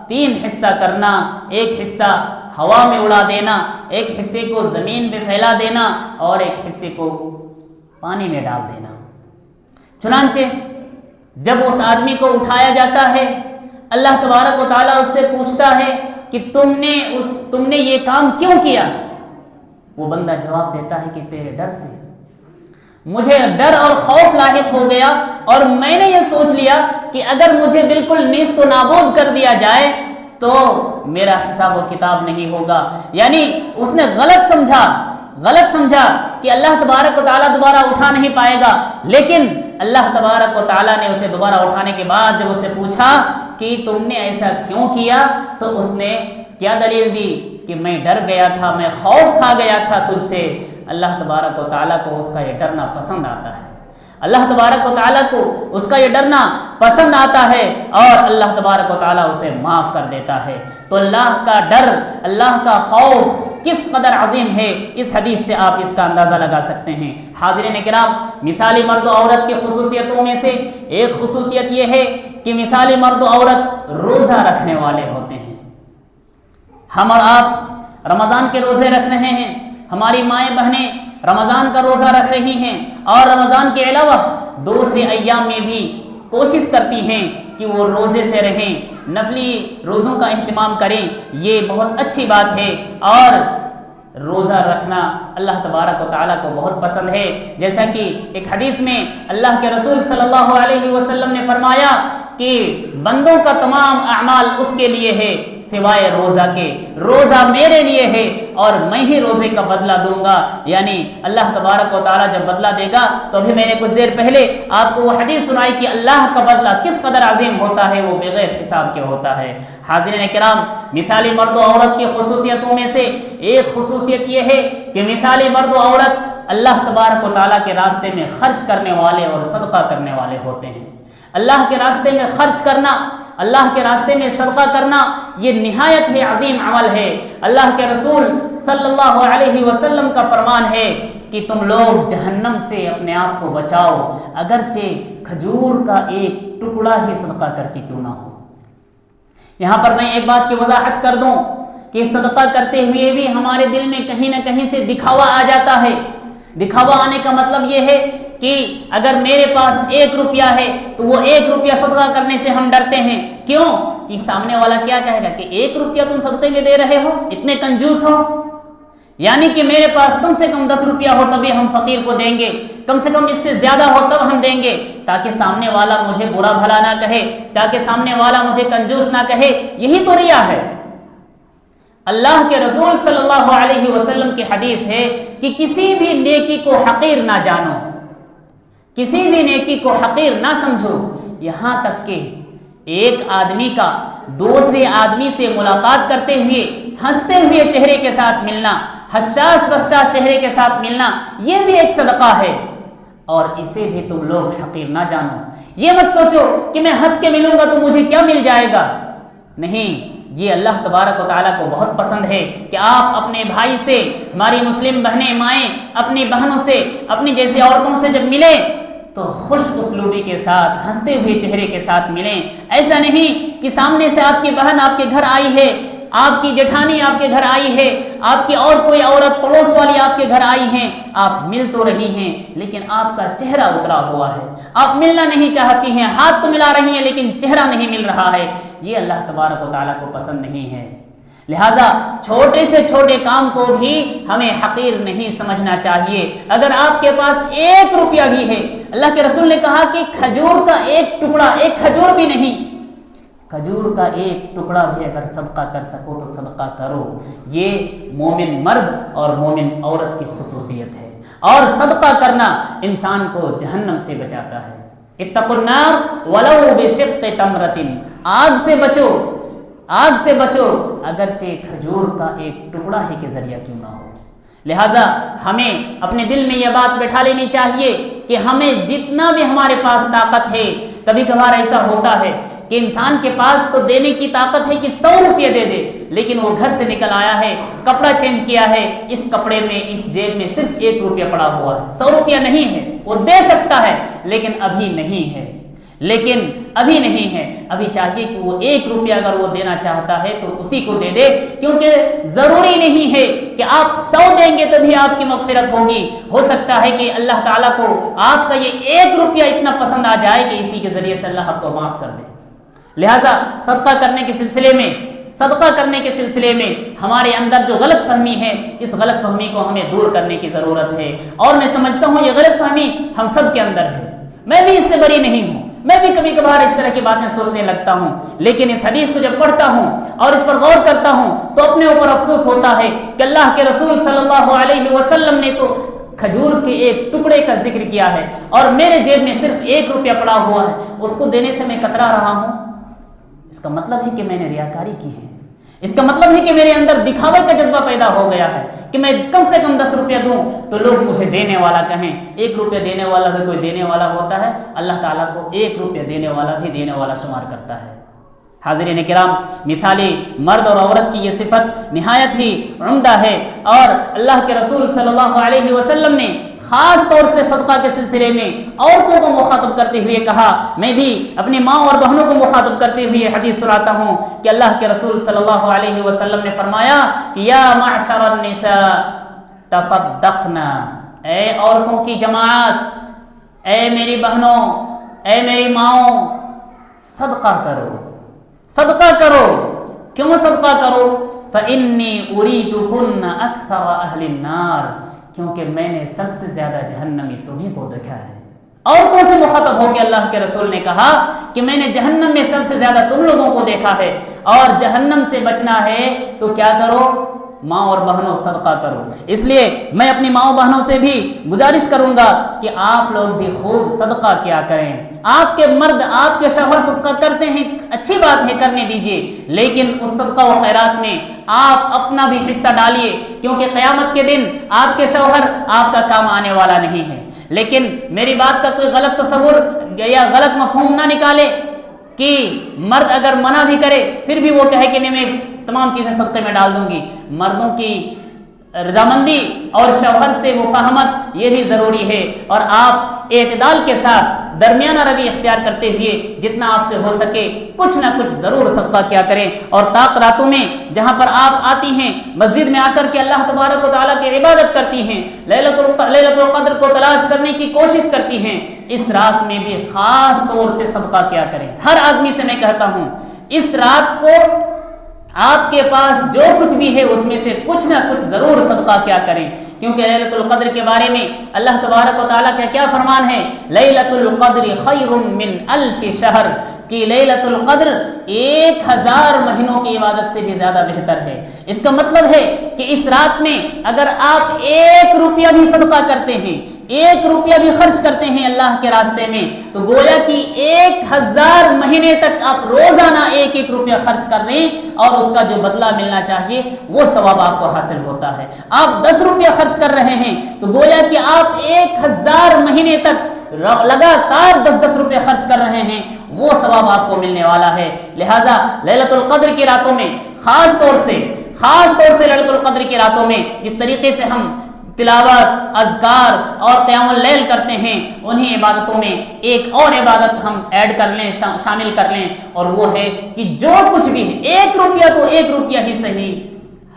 3 حصہ کرنا. ایک حصہ ہوا میں اڑا دینا، ایک حصے کو زمین پہ پھیلا دینا اور ایک حصے کو پانی میں ڈال دینا. چنانچہ جب اس آدمی کو اٹھایا جاتا ہے، اللہ تبارک و تعالیٰ اس سے پوچھتا ہے کہ تم نے یہ کام کیوں کیا؟ وہ بندہ جواب دیتا ہے کہ تیرے ڈر سے مجھے ڈر اور خوف لاحق ہو گیا، اور میں نے یہ سوچ لیا کہ اگر مجھے بالکل نیست و نابود کر دیا جائے تو میرا حساب و کتاب نہیں ہوگا. یعنی اس نے غلط سمجھا کہ اللہ تبارک و تعالیٰ دوبارہ اٹھا نہیں پائے گا. لیکن اللہ تبارک و تعالیٰ نے اسے دوبارہ اٹھانے کے بعد جب اسے پوچھا کہ تم نے ایسا کیوں کیا، تو اس نے کیا دلیل دی کہ میں ڈر گیا تھا، میں خوف کھا گیا تھا تجھ سے. اللہ تبارک و تعالیٰ کو اس کا یہ ڈرنا پسند آتا ہے. اللہ تبارک و تعالیٰ کو اس کا یہ ڈرنا پسند آتا ہے اور اللہ تبارک و تعالیٰ اسے معاف کر دیتا ہے. تو اللہ کا ڈر، اللہ کا خوف کس قدر عظیم ہے، اس حدیث سے آپ اس کا اندازہ لگا سکتے ہیں. حاضرین کرام، مثالی مرد و عورت کی خصوصیتوں میں سے ایک خصوصیت یہ ہے کہ مثالی مرد و عورت روزہ رکھنے والے ہوتے ہیں. ہم اور آپ رمضان کے روزے رکھ رہے ہیں، ہماری مائیں بہنیں رمضان کا روزہ رکھ رہی ہیں، اور رمضان کے علاوہ دوسرے ایام میں بھی کوشش کرتی ہیں کہ وہ روزے سے رہیں، نفلی روزوں کا اہتمام کریں. یہ بہت اچھی بات ہے، اور روزہ رکھنا اللہ تبارک و تعالیٰ کو بہت پسند ہے. جیسا کہ ایک حدیث میں اللہ کے رسول صلی اللہ علیہ وسلم نے فرمایا کہ بندوں کا تمام اعمال اس کے لیے ہے سوائے روزہ کے. روزہ میرے لیے ہے اور میں ہی روزے کا بدلہ دوں گا. یعنی اللہ تبارک و تعالیٰ جب بدلہ دے گا، تو ابھی میں نے کچھ دیر پہلے آپ کو وہ حدیث سنائی کہ اللہ کا بدلہ کس قدر عظیم ہوتا ہے، وہ بغیر حساب کے ہوتا ہے. حاضرین کرام، مثالی مرد و عورت کی خصوصیتوں میں سے ایک خصوصیت یہ ہے کہ مثالی مرد و عورت اللہ تبارک و تعالیٰ کے راستے میں خرچ کرنے والے اور صدقہ کرنے والے ہوتے ہیں. اللہ کے راستے میں خرچ کرنا، اللہ کے راستے میں صدقہ کرنا، یہ نہایت ہی عظیم عمل ہے. اللہ کے رسول صلی اللہ علیہ وسلم کا فرمان ہے کہ تم لوگ جہنم سے اپنے آپ کو بچاؤ، اگرچہ کھجور کا ایک ٹکڑا ہی صدقہ کر کے کیوں نہ ہو. یہاں پر میں ایک بات کی وضاحت کر دوں کہ صدقہ کرتے ہوئے بھی ہمارے دل میں کہیں نہ کہیں سے دکھاوا آ جاتا ہے۔ دکھاوا آنے کا مطلب یہ ہے کہ اگر میرے پاس 1 روپیہ ہے تو وہ 1 روپیہ صدقہ کرنے سے ہم ڈرتے ہیں۔ کیوں؟ کہ سامنے والا کیا کہے گا کہ 1 روپیہ تم صدقے میں دے رہے ہو، اتنے کنجوس ہو۔ یعنی کہ میرے پاس کم سے کم 10 روپیہ ہو تبھی ہم فقیر کو دیں گے، کم سے کم اس سے زیادہ ہو تب ہم دیں گے، تاکہ سامنے والا مجھے برا بھلا نہ کہے، تاکہ سامنے والا مجھے کنجوس نہ کہے۔ یہی تو ریا ہے۔ اللہ کے رسول صلی اللہ علیہ وسلم کی حدیث ہے کہ کسی بھی نیکی کو حقیر نہ جانو، کسی بھی نیکی کو حقیر نہ سمجھو، یہاں تک کہ ایک آدمی کا دوسرے آدمی سے ملاقات کرتے ہوئے ہنستے ہوئے چہرے کے ساتھ ملنا، حشاش بشاش چہرے کے ساتھ ملنا، یہ بھی ایک صدقہ ہے، اور اسے بھی تم لوگ حقیر نہ جانو۔ یہ مت سوچو کہ میں ہنس کے ملوں گا تو مجھے کیا مل جائے گا، نہیں، یہ اللہ تبارک و تعالیٰ کو بہت پسند ہے کہ آپ اپنے بھائی سے، ہماری مسلم بہنیں مائیں اپنی بہنوں سے، اپنی جیسی عورتوں سے جب ملیں تو خوش اسلوبی کے ساتھ، ہنستے ہوئے چہرے کے ساتھ ملیں۔ ایسا نہیں کہ سامنے سے آپ کی بہن آپ کے گھر آئی ہے، آپ کی جٹھانی آپ کے گھر آئی ہے، آپ کی اور کوئی عورت پڑوس والی آپ کے گھر آئی ہیں، آپ مل تو رہی ہیں لیکن آپ کا چہرہ اترا ہوا ہے، آپ ملنا نہیں چاہتی ہیں، ہاتھ تو ملا رہی ہیں لیکن چہرہ نہیں مل رہا ہے، یہ اللہ تبارک و تعالیٰ کو پسند نہیں ہے۔ لہذا چھوٹے سے چھوٹے کام کو بھی ہمیں حقیر نہیں سمجھنا چاہیے۔ اگر آپ کے پاس 1 روپیہ بھی ہے، اللہ کے رسول نے کہا کہ کھجور کا 1 ٹکڑا، 1 کھجور بھی نہیں، کھجور کا 1 ٹکڑا بھی اگر صدقہ کر سکو تو صدقہ کرو۔ یہ مومن مرد اور مومن عورت کی خصوصیت ہے، اور صدقہ کرنا انسان کو جہنم سے بچاتا ہے۔ اتقوا النار ولو بشق تمرۃ، آگ سے بچو، آگ سے بچو اگرچہ کھجور کا 1 ٹکڑا ہی کے ذریعہ کیوں نہ ہو۔ لہٰذا ہمیں اپنے دل میں یہ بات بٹھا لینی چاہیے کہ ہمیں جتنا بھی ہمارے پاس طاقت ہے، کبھی کبھار ایسا ہوتا ہے کہ انسان کے پاس تو دینے کی طاقت ہے کہ 100 روپیہ دے دے، لیکن وہ گھر سے نکل آیا ہے، کپڑا چینج کیا ہے، اس کپڑے میں، اس جیب میں صرف 1 روپیہ پڑا ہوا ہے، 100 روپیہ نہیں ہے، وہ دے سکتا ہے لیکن ابھی نہیں ہے، ابھی چاہیے کہ وہ 1 روپیہ اگر وہ دینا چاہتا ہے تو اسی کو دے دے، کیونکہ ضروری نہیں ہے کہ آپ 100 دیں گے تبھی آپ کی مغفرت ہوگی، ہو سکتا ہے کہ اللہ تعالیٰ کو آپ کا یہ 1 روپیہ اتنا پسند آ جائے کہ اسی کے ذریعے سے اللہ آپ کو معاف کر دے۔ لہٰذا صدقہ کرنے کے سلسلے میں ہمارے اندر جو غلط فہمی ہے، اس غلط فہمی کو ہمیں دور کرنے کی ضرورت ہے، اور میں سمجھتا ہوں یہ غلط فہمی ہم سب کے اندر ہے، میں بھی اس سے بری نہیں ہوں، میں بھی کبھی کبھار اس طرح کی باتیں سوچنے لگتا ہوں، لیکن اس حدیث کو جب پڑھتا ہوں اور اس پر غور کرتا ہوں تو اپنے اوپر افسوس ہوتا ہے کہ اللہ کے رسول صلی اللہ علیہ وسلم نے تو کھجور کے 1 ٹکڑے کا ذکر کیا ہے، اور میرے جیب میں صرف 1 روپیہ پڑا ہوا ہے، اس کو دینے سے میں کترا رہا ہوں۔ اس کا مطلب ہے کہ میں نے ریاکاری کی ہے، اس کا مطلب ہے کہ میرے اندر دکھاوے کا جذبہ پیدا ہو گیا ہے کہ میں کم سے کم 10 روپیہ دوں تو لوگ مجھے دینے والا کہیں۔ 1 روپیہ دینے والا بھی کوئی دینے والا ہوتا ہے، اللہ تعالیٰ کو 1 روپیہ دینے والا بھی دینے والا شمار کرتا ہے۔ حاضرین کرام، مثالی مرد اور عورت کی یہ صفت نہایت ہی عمدہ ہے، اور اللہ کے رسول صلی اللہ علیہ وسلم نے خاص طور سے صدقہ کے سلسلے میں عورتوں کو مخاطب کرتے ہوئے کہا، میں بھی اپنی ماں اور بہنوں کو مخاطب کرتے ہوئے حدیث سناتا ہوں کہ اللہ کے رسول صلی اللہ علیہ وسلم نے فرمایا کہ یا معشر النساء تصدقنا، اے عورتوں کی جماعت، اے میری بہنوں، اے میری ماؤں، صدقہ کرو، صدقہ کرو۔ کیوں صدقہ کرو؟ فإنی أریدکن اکثر اہل النار، کیونکہ میں نے سب سے زیادہ جہنمی تمہیں کو دیکھا ہے۔ عورتوں سے مخاطب ہو کے اللہ کے رسول نے کہا کہ میں نے جہنم میں سب سے زیادہ تم لوگوں کو دیکھا ہے، اور جہنم سے بچنا ہے تو کیا کرو؟ ماں اور بہنوں صدقہ کرو۔ اس لیے میں اپنی ماں بہنوں سے بھی گزارش کروں گا کہ آپ لوگ بھی خوب صدقہ کیا کریں۔ آپ کے مرد، آپ کے شوہر صدقہ کرتے ہیں، اچھی بات ہے، کرنے دیجئے، لیکن اس صدقہ و خیرات میں آپ اپنا بھی حصہ ڈالیے، کیونکہ قیامت کے دن آپ کے شوہر آپ کا کام آنے والا نہیں ہے۔ لیکن میری بات کا کوئی غلط تصور یا غلط مفہوم نہ نکالے کہ مرد اگر منع بھی کرے پھر بھی وہ کہے کہ نہیں، میں تمام چیزیں صدقے میں ڈال دوں گی۔ مردوں کی رضامندی اور شوہر سے مفاہمت یہ بھی ضروری ہے، اور آپ اعتدال کے ساتھ درمیانہ روی اختیار کرتے ہوئے جتنا آپ سے ہو سکے کچھ نہ کچھ ضرور صدقہ کیا کریں. اور طاق راتوں میں جہاں پر آپ آتی ہیں مسجد میں آ کر کے اللہ تبارک و تعالیٰ کی عبادت کرتی ہیں, لیلۃ القدر کو تلاش کرنے کی کوشش کرتی ہیں, اس رات میں بھی خاص طور سے صدقہ کیا کریں. ہر آدمی سے میں کہتا ہوں اس رات کو آپ کے پاس جو کچھ بھی ہے اس میں سے کچھ نہ کچھ ضرور صدقہ کیا کریں, کیونکہ لیلۃ القدر کے بارے میں اللہ تبارک و تعالیٰ کا کیا فرمان ہے, لیلۃ القدر خیر من الف شہر, کہ لیلۃ القدر 1000 مہینوں کی عبادت سے بھی زیادہ بہتر ہے. اس کا مطلب ہے کہ اس رات میں اگر آپ 1 روپیہ بھی صدقہ کرتے ہیں, 1 روپیہ بھی خرچ کرتے ہیں اللہ کے راستے میں, تو گویا کہ 1000 مہینے تک آپ روزانہ 1 روپیہ خرچ کر رہے ہیں اور اس کا جو بدلہ ملنا چاہیے وہ ثواب آپ کو حاصل ہوتا ہے. آپ 10 روپیہ خرچ کر رہے ہیں تو گویا کہ آپ 1000 مہینے تک لگاتار 10 روپے خرچ کر رہے ہیں, وہ ثواب آپ کو ملنے والا ہے. لہٰذا لیلۃ القدر کی راتوں میں خاص طور سے لیلۃ القدر کی راتوں میں جس طریقے سے ہم تلاوت, اذکار اور قیام اللیل کرتے ہیں, انہی عبادتوں میں ایک اور عبادت ہم ایڈ کر لیں, شامل کر لیں, اور وہ ہے کہ جو کچھ بھی ہے 1 روپیہ تو 1 روپیہ ہی صحیح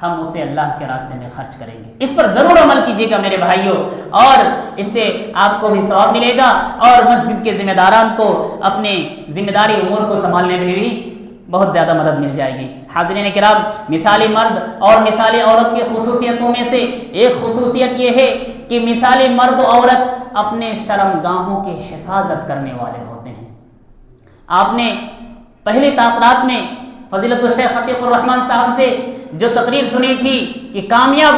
ہم اسے اللہ کے راستے میں خرچ کریں گے. اس پر ضرور عمل کیجیے گا میرے بھائیوں, اور اس سے آپ کو بھی ثواب ملے گا اور مسجد کے ذمہ داران کو اپنے ذمہ داری امور کو سنبھالنے میں بھی بہت زیادہ مدد مل جائے گی. حاضرین کرام, مثالی مرد اور مثالی عورت کی خصوصیتوں میں سے ایک خصوصیت یہ ہے کہ مثالی مرد و عورت اپنے شرمگاہوں کی حفاظت کرنے والے ہوتے ہیں. آپ نے پہلی تقریرات میں فضیلت الشیخ عتیق الرحمن صاحب سے جو تقریر سنی تھی کہ کامیاب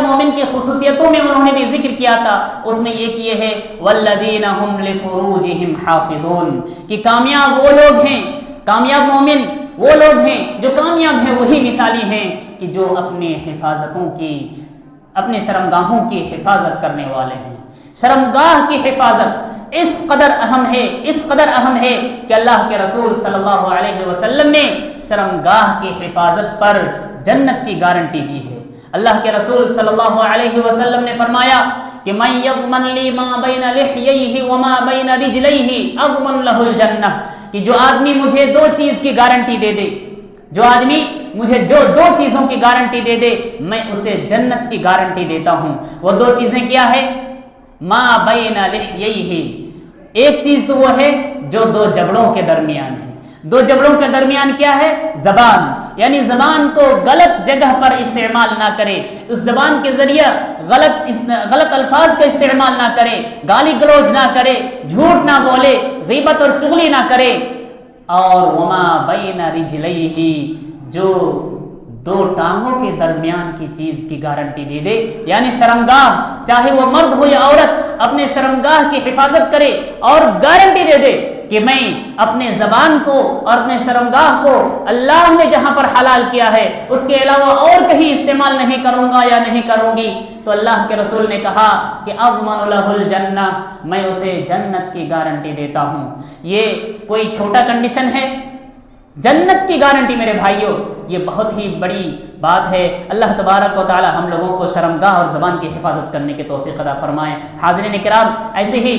مومن کی خصوصیتوں میں انہوں نے بھی ذکر کیا تھا, اس میں یہ کیے ہے والذین هم لفروجهم حافظون, کہ کامیاب وہ لوگ ہیں, کامیاب مومن وہ لوگ ہیں جو کامیاب ہیں, وہی مثالی ہیں کہ جو اپنے شرمگاہوں کی حفاظت کرنے والے ہیں. شرمگاہ کی حفاظت اس قدر اہم ہے کہ اللہ کے رسول صلی اللہ علیہ وسلم نے شرمگاہ کی حفاظت پر جنت کی گارنٹی دی ہے. اللہ کے رسول صلی اللہ علیہ وسلم نے فرمایا کہ من یضمن لی ما بین لحییہ وما بین رجلیہ اضمن لہ الجنہ, کہ جو آدمی مجھے 2 چیز کی گارنٹی دے دے, جو آدمی مجھے جو 2 چیزوں کی گارنٹی دے دے میں اسے جنت کی گارنٹی دیتا ہوں. وہ 2 چیزیں کیا ہے؟ ما بین لحییہ, ایک چیز تو وہ ہے جو 2 جبڑوں کے درمیان ہے. 2 جبڑوں کے درمیان کیا ہے؟ زبان, یعنی زبان کو غلط جگہ پر استعمال نہ کرے, اس زبان کے ذریعے غلط الفاظ کا استعمال نہ کرے, گالی گلوچ نہ کرے, جھوٹ نہ بولے, غیبت اور چغلی نہ کرے. اور وما بین رجلیہ, جو 2 ٹانگوں کے درمیان کی چیز کی گارنٹی دے دے, یعنی شرمگاہ, چاہے وہ مرد ہو یا عورت, اپنے شرمگاہ کی حفاظت کرے اور گارنٹی دے دے کہ میں اپنے زبان کو اور اپنے شرمگاہ کو اللہ نے جہاں پر حلال کیا ہے اس کے علاوہ اور کہیں استعمال نہیں کروں گا یا نہیں کروں گی. تو اللہ کے رسول نے کہا کہ اضمن لہ الجنہ, میں اسے جنت کی گارنٹی دیتا ہوں. یہ کوئی چھوٹا کنڈیشن ہے؟ جنت کی گارنٹی میرے بھائیوں یہ بہت ہی بڑی بات ہے. اللہ تبارک و تعالی ہم لوگوں کو شرمگاہ اور زبان کی حفاظت کرنے کی توفیق عطا فرمائے. حاضرین کرام, ایسے ہی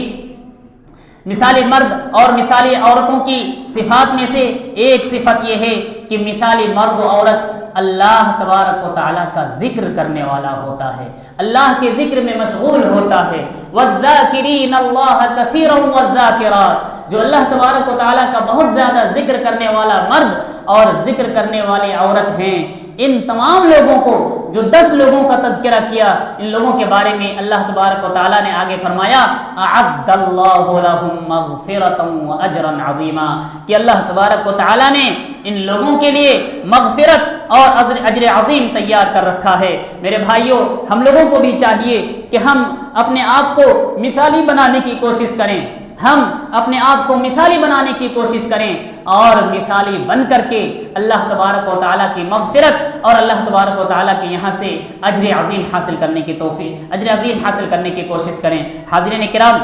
مثالی مرد اور مثالی عورتوں کی صفات میں سے ایک صفت یہ ہے کہ مثالی مرد و عورت اللہ تبارک و تعالیٰ کا ذکر کرنے والا ہوتا ہے, اللہ کے ذکر میں مشغول ہوتا ہے. والذاکرین اللہ کثیرا والذاکرات, جو اللہ تبارک و تعالیٰ کا بہت زیادہ ذکر کرنے والا مرد اور ذکر کرنے والی عورت ہیں. ان تمام لوگوں کو, جو 10 لوگوں کا تذکرہ کیا, ان لوگوں کے بارے میں اللہ تبارک و تعالیٰ نے آگے فرمایا اعد اللہ لہم مغفرۃ واجرا عظیما, کہ اللہ تبارک و تعالیٰ نے ان لوگوں کے لیے مغفرت اور اجر عظیم تیار کر رکھا ہے. میرے بھائیوں, ہم لوگوں کو بھی چاہیے کہ ہم اپنے آپ کو مثالی بنانے کی کوشش کریں, ہم اپنے آپ کو مثالی بنانے کی کوشش کریں اور مثالی بن کر کے اللہ تبارک و تعالیٰ کی مغفرت اور اللہ تبارک و تعالیٰ کے یہاں سے اجر عظیم حاصل کرنے کی توفیق, اجر عظیم حاصل کرنے کی کوشش کریں. حاضرین کرام,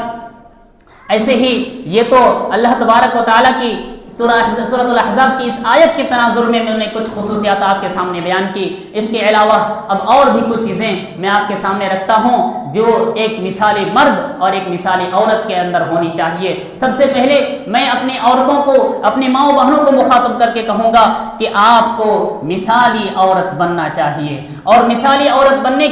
ایسے ہی یہ تو اللہ تبارک و تعالیٰ کی سورۃ الاحزاب کی اس آیت کے تناظر میں نے کچھ خصوصیات آپ کے سامنے بیان کی. اس کے علاوہ اب اور بھی کچھ چیزیں میں آپ کے سامنے رکھتا ہوں جو ایک مثالی مرد اور ایک مثالی عورت کے اندر ہونی چاہیے. سب سے پہلے میں اپنی عورتوں کو، اپنی ماؤں بہنوں کو مخاطب کر کے کہوں گا کہ آپ کو مثالی عورت بننا چاہیے. اور مثالی عورت بننے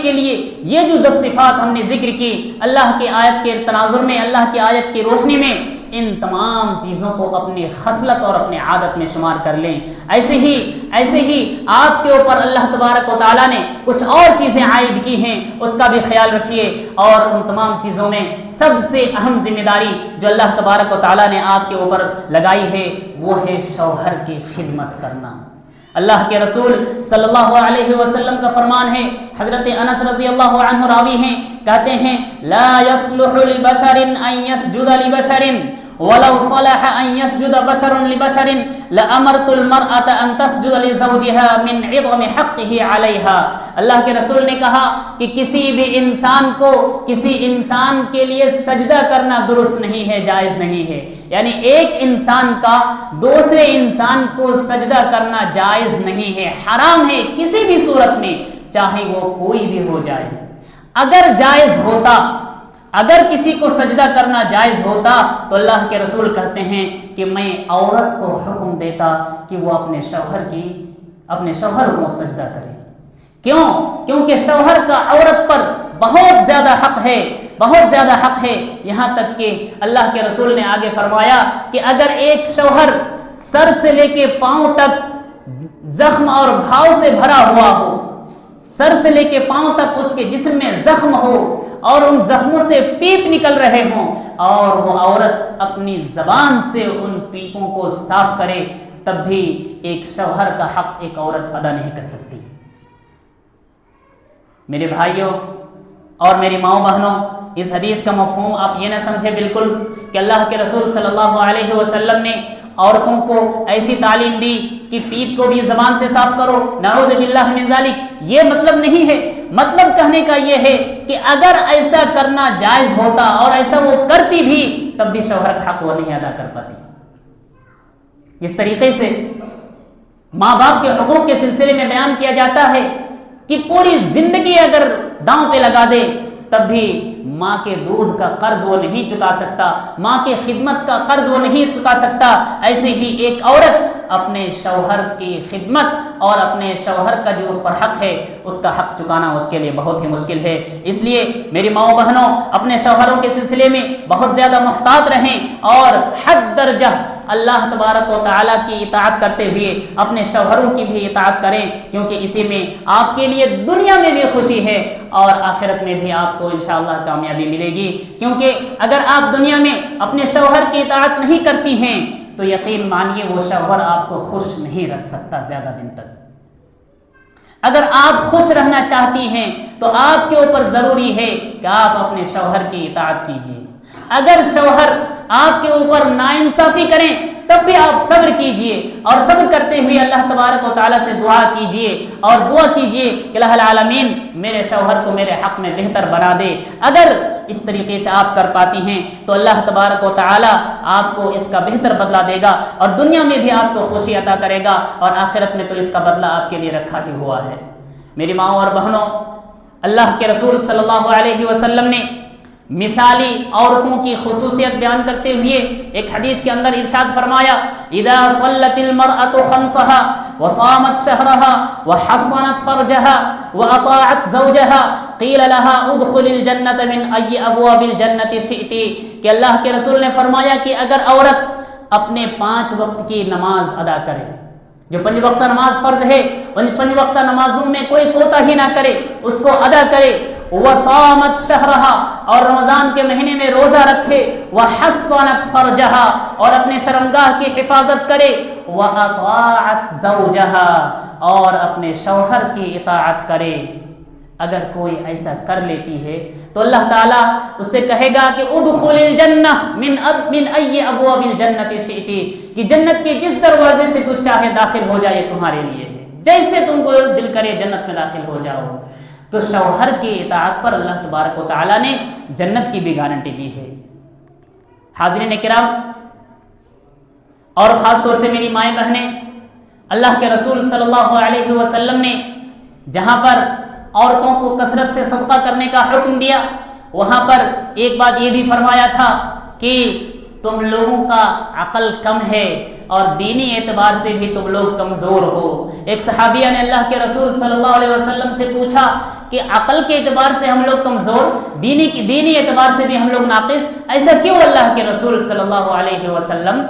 کے لیے یہ جو 10 صفات ہم نے ذکر کی اللہ کی آیت کے تناظر میں، اللہ کی آیت کی روشنی میں، ان تمام چیزوں کو اپنی خصلت اور اپنی عادت میں شمار کر لیں. ایسے ہی آپ کے اوپر اللہ تبارک و تعالیٰ نے کچھ اور چیزیں عائد کی ہیں، اس کا بھی خیال رکھیے. اور ان تمام چیزوں میں سب سے اہم ذمہ داری جو اللہ تبارک و تعالیٰ نے آپ کے اوپر لگائی ہے وہ ہے شوہر کی خدمت کرنا. اللہ کے رسول صلی اللہ علیہ وسلم کا فرمان ہے، حضرت انس رضی اللہ عنہ راوی ہیں، کہتے ہیں لا يصلح لبشر ان يسجد لبشر ولو صلح ان يسجد بشر لبشر لامرت المرأة ان تسجد لزوجها من عظم حقه عليها. اللہ کے رسول نے کہا کہ کسی بھی انسان کو کسی انسان کے لیے سجدہ کرنا درست نہیں ہے، جائز نہیں ہے. یعنی ایک انسان کا دوسرے انسان کو سجدہ کرنا جائز نہیں ہے، حرام ہے کسی بھی صورت میں، چاہے وہ کوئی بھی ہو جائے. اگر جائز ہوتا، اگر کسی کو سجدہ کرنا جائز ہوتا تو اللہ کے رسول کہتے ہیں کہ میں عورت کو حکم دیتا کہ وہ اپنے شوہر کو سجدہ کرے. کیوں؟ کیونکہ شوہر کا عورت پر بہت زیادہ حق ہے. یہاں تک کہ اللہ کے رسول نے آگے فرمایا کہ اگر ایک شوہر سر سے لے کے پاؤں تک زخم اور گھاؤ سے بھرا ہوا ہو، سر سے لے کے پاؤں تک اس کے جسم میں زخم ہو اور ان زخموں سے پیپ نکل رہے ہوں، اور وہ عورت اپنی زبان سے ان پیپوں کو صاف کرے، تب بھی ایک شوہر کا حق ایک عورت ادا نہیں کر سکتی. میرے بھائیوں اور میری ماؤں بہنوں، اس حدیث کا مفہوم آپ یہ نہ سمجھے بالکل کہ اللہ کے رسول صلی اللہ علیہ وسلم نے عورتوں کو ایسی تعلیم دی کہ پیپ کو بھی زبان سے صاف کرو، نعوذ باللہ من ذالک. یہ مطلب نہیں ہے. مطلب کہنے کا یہ ہے کہ اگر ایسا کرنا جائز ہوتا اور ایسا وہ کرتی بھی تب بھی شوہر کا حق وہ نہیں ادا کر پاتی. اس طریقے سے ماں باپ کے حقوق کے سلسلے میں بیان کیا جاتا ہے کہ پوری زندگی اگر داؤں پہ لگا دے تب بھی ماں کے دودھ کا قرض وہ نہیں چکا سکتا، ماں کے خدمت کا قرض وہ نہیں چکا سکتا. ایسے ہی ایک عورت اپنے شوہر کی خدمت اور اپنے شوہر کا جو اس پر حق ہے اس کا حق چکانا اس کے لیے بہت ہی مشکل ہے. اس لیے میری ماؤں بہنوں اپنے شوہروں کے سلسلے میں بہت زیادہ محتاط رہیں اور حد درجہ اللہ تبارک و تعالیٰ کی اطاعت کرتے ہوئے اپنے شوہروں کی بھی اطاعت کریں، کیونکہ اسی میں آپ کے لیے دنیا میں بھی خوشی ہے اور آخرت میں بھی آپ کو انشاءاللہ کامیابی ملے گی. کیونکہ اگر آپ دنیا میں اپنے شوہر کی اطاعت نہیں کرتی ہیں تو یقین مانیے وہ شوہر آپ کو خوش نہیں رکھ سکتا زیادہ دن تک. اگر آپ خوش رہنا چاہتی ہیں تو آپ کے اوپر ضروری ہے کہ آپ اپنے شوہر کی اطاعت کیجیے. اگر شوہر آپ کے اوپر ناانصافی کریں تب بھی آپ صبر کیجئے اور صبر کرتے ہوئے اللہ تبارک و تعالیٰ سے دعا کیجئے اور دعا کیجئے کہ الہ العالمین میرے شوہر کو میرے حق میں بہتر بنا دے. اگر اس طریقے سے آپ کر پاتی ہیں تو اللہ تبارک و تعالیٰ آپ کو اس کا بہتر بدلہ دے گا اور دنیا میں بھی آپ کو خوشی عطا کرے گا اور آخرت میں تو اس کا بدلہ آپ کے لیے رکھا ہی ہوا ہے. میری ماؤں اور بہنوں، اللہ کے رسول صلی اللہ علیہ وسلم نے مثالی عورتوں کی خصوصیت بیان کرتے ہوئے ایک حدیث کے اندر ارشاد فرمایا اذا صلت المرأة خمسها وصامت شهرها وحصنت فرجها واطاعت زوجها قیل لها ادخل الجنة من ای ابواب الجنة شئت. کہ اللہ کے رسول نے فرمایا کہ اگر عورت اپنے 5 وقت کی نماز ادا کرے، جو 5 وقت نماز فرض ہے ان 5 وقت نمازوں میں کوئی کوتاہی نہ کرے، اس کو ادا کرے، وصامت شہرها اور رمضان کے مہینے میں روزہ رکھے، وحصنت فرجها اور اپنے شرمگاہ کی حفاظت کرے، واطاعت زوجها اور اپنے شوہر کی اطاعت کرے. اگر کوئی ایسا کر لیتی ہے تو اللہ تعالیٰ اس سے کہے گا کہ ادخل الجنہ من ای ابواب الجنۃ شئت، کہ جنت کے جس دروازے سے تو چاہے داخل ہو جائے تمہارے لیے ہے، جیسے تم کو دل کرے جنت میں داخل ہو جاؤ. تو شوہر کی اطاعت پر اللہ تبارک و تعالیٰ نے جنت کی بھی گارنٹی دی ہے. حاضرین کرام، اور خاص طور سے میری مائیں بہنیں، اللہ کے رسول صلی اللہ علیہ وسلم نے جہاں پر عورتوں کو کثرت سے صدقہ کرنے کا حکم دیا، وہاں پر ایک بات یہ بھی فرمایا تھا کہ تم لوگوں کا عقل کم ہے اور دینی اعتبار سے بھی تم لوگ کمزور ہو۔ ایک صحابیہ نے اللہ کے رسول صلی اللہ علیہ وسلم سے پوچھا کہ عقل کے اعتبار سے ہم لوگ کمزور، دینی اعتبار سے بھی ہم لوگ ناقص، ایسا کیوں اللہ کے رسول صلی اللہ علیہ وسلم؟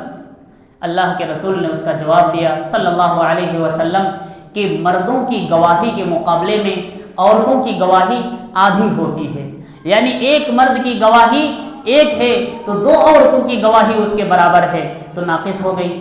اللہ کے رسول نے اس کا جواب دیا صلی اللہ علیہ وسلم کہ مردوں کی گواہی کے مقابلے میں عورتوں کی گواہی آدھی ہوتی ہے، یعنی ایک مرد کی گواہی ایک ہے تو دو عورتوں کی گواہی اس کے برابر ہے، تو ناقص ہو گئی۔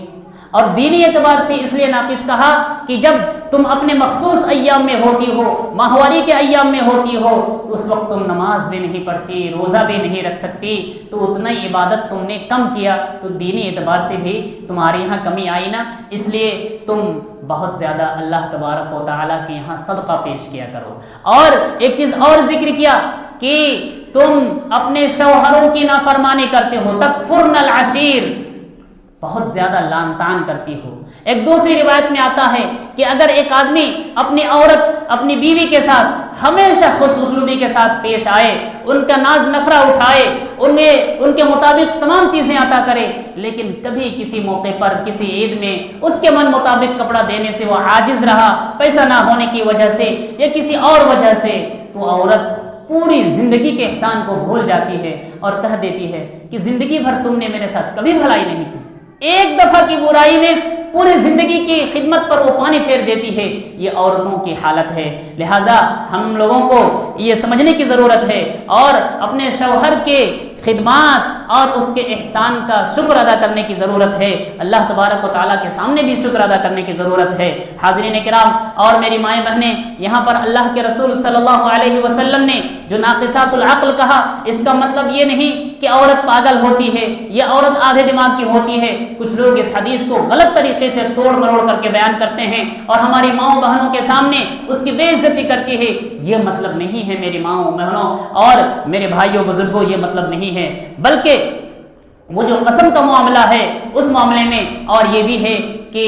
اور دینی اعتبار سے اس لیے ناقص کہا کہ جب تم اپنے مخصوص ایام میں ہوتی ہو، ماہواری کے ایام میں ہوتی ہو، تو اس وقت تم نماز بھی نہیں پڑھتی، روزہ بھی نہیں رکھ سکتی، تو اتنا ہی عبادت تم نے کم کیا، تو دینی اعتبار سے بھی تمہارے یہاں کمی آئی نا، اس لیے تم بہت زیادہ اللہ تبارک و تعالیٰ کے یہاں صدقہ پیش کیا کرو۔ اور ایک چیز اور ذکر کیا کہ تم اپنے شوہروں کی نافرمانی کرتے ہو، تکفرن العشیر، بہت زیادہ لعن طعن کرتی ہو۔ ایک دوسری روایت میں آتا ہے کہ اگر ایک آدمی اپنی عورت، اپنی بیوی کے ساتھ ہمیشہ خوش اسلوبی کے ساتھ پیش آئے، ان کا ناز نخرہ اٹھائے، ان کے مطابق تمام چیزیں عطا کرے، لیکن کبھی کسی موقع پر، کسی عید میں اس کے من مطابق کپڑا دینے سے وہ عاجز رہا، پیسہ نہ ہونے کی وجہ سے یا کسی اور وجہ سے، تو عورت پوری زندگی کے احسان کو بھول جاتی ہے اور کہہ دیتی ہے کہ زندگی بھر تم نے میرے ساتھ کبھی بھلائی نہیں کی، ایک دفعہ کی برائی میں پوری زندگی کی خدمت پر وہ پانی پھیر دیتی ہے۔ یہ عورتوں کی حالت ہے، لہٰذا ہم لوگوں کو یہ سمجھنے کی ضرورت ہے اور اپنے شوہر کے خدمات اور اس کے احسان کا شکر ادا کرنے کی ضرورت ہے، اللہ تبارک و تعالیٰ کے سامنے بھی شکر ادا کرنے کی ضرورت ہے۔ حاضرین کرام اور میری مائیں بہنیں، یہاں پر اللہ کے رسول صلی اللہ علیہ وسلم نے جو ناقصات العقل کہا، اس کا مطلب یہ نہیں کہ عورت پاگل ہوتی ہے یا عورت آدھے دماغ کی ہوتی ہے۔ کچھ لوگ اس حدیث کو غلط طریقے سے توڑ مروڑ کر کے بیان کرتے ہیں اور ہماری ماؤں بہنوں کے سامنے اس کی بے عزتی کرتی ہے، یہ مطلب نہیں ہے میری ماؤں بہنوں اور میرے بھائیوں بزرگوں، یہ مطلب نہیں ہے، بلکہ وہ جو قسم کا معاملہ ہے اس معاملے میں، اور یہ بھی ہے کہ